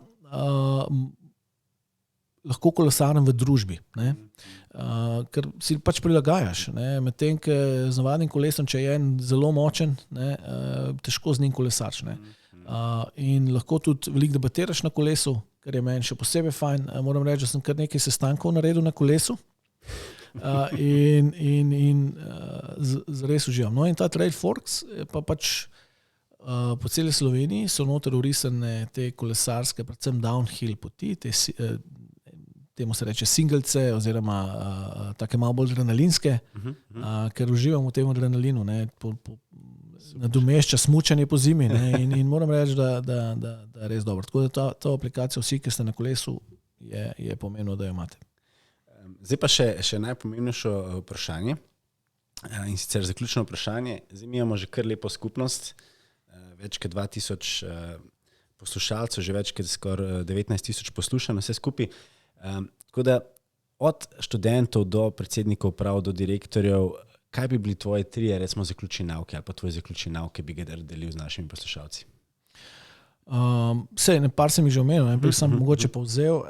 lahko kolesarim v družbi, ne? Ker si pač prilagajaš. Medtem, ko z navadnim kolesom, če je en zelo močen, ne, težko z njim kolesarš. Ne? In lahko tudi veliko debatiraš na kolesu, kar je meni še posebej fajn. Moram reči, da sem kar nekaj sestankov naredil na kolesu in zares uživam. No in ta Trailforks pa pač po celi Sloveniji so noter urisane te kolesarske, predvsem downhill poti, temu se reče singlece oziroma take malo bolj adrenalinske, ker uživam v tem adrenalinu, ne, nadomešča smučanje po zimi, ne, in moram reči, da je res dobro. Tako da ta aplikacija, vsi, ki ste na kolesu, je pomenilo, da jo imate. Zdaj pa še najpomembnejše vprašanje, in sicer zaključno vprašanje. Zdaj mi imamo že kar lepo skupnost, več kot 2000 poslušalcev, že več kot skoraj 19 000 poslušanj, vse skupaj. Tako da od študentov do predsednikov uprav, do direktorjev, kaj bi bili tvoje 3, recimo, zaključni nauke ali pa tvoje zaključni nauke bi ga delil z našimi poslušalci? Par sem jih že omenil, ne? Sem mogoče povzel.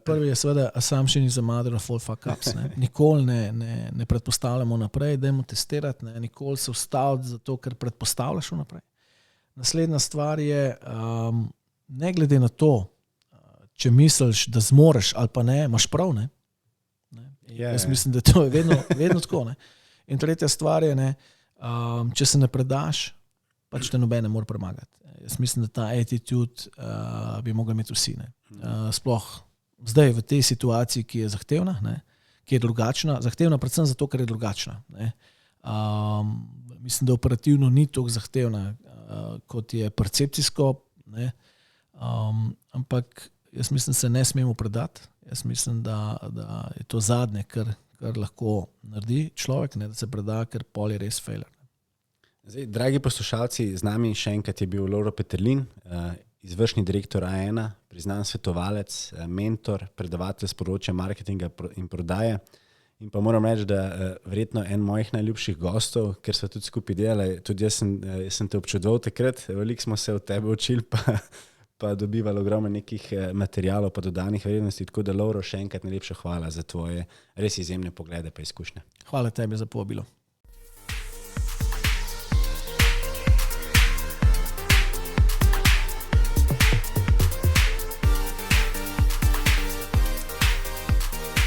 Prvi je seveda assumption is a mother of all fuck ups. Ne? Nikoli ne predpostavljamo naprej, dajmo testirati, ne? Nikoli se ustaviti zato, ker predpostavljaš vnaprej. Naslednja stvar je, ne glede na to, če misliš, da zmoreš ali pa ne, imaš prav, ne? Jaz mislim, da to je vedno tako, ne? In tretja stvar je, ne, če se ne predaš, pač te noben ne more premagati. Jaz mislim, da ta attitude bi mogli imeti vsi, ne? Sploh zdaj v tej situaciji, ki je zahtevna, ne? Ki je drugačna, zahtevna predvsem zato, ker je drugačna, ne? Mislim, da operativno ni toliko zahtevna, kot je percepcijsko, ne? Ampak jaz mislim, da se ne smemo predati. Jaz mislim, da je to zadnje, kar lahko naredi človek, ne, da se preda, ker pol je res failure. Zdaj, dragi poslušalci, z nami še enkrat je bil Lovro Peterlin, izvršni direktor A1, priznan svetovalec, mentor, predavatelj z področja marketinga in prodaje. In pa moram reči, da verjetno en mojih najljubših gostov, ker so tudi skupaj delali, tudi jaz sem te občudoval takrat, veliko smo se od tebe učili, pa dobivali ogromno nekih materialov, pa dodanih vrednosti, tako da Lovro, še enkrat najlepša hvala za tvoje res izjemne poglede pa izkušnje. Hvala tebi za povabilo.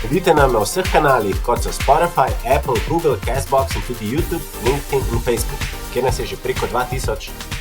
Sledite nam na vseh kanalih, kot so Spotify, Apple, Google, Castbox in tudi YouTube, LinkedIn in Facebook, kjer nas je že preko 2000.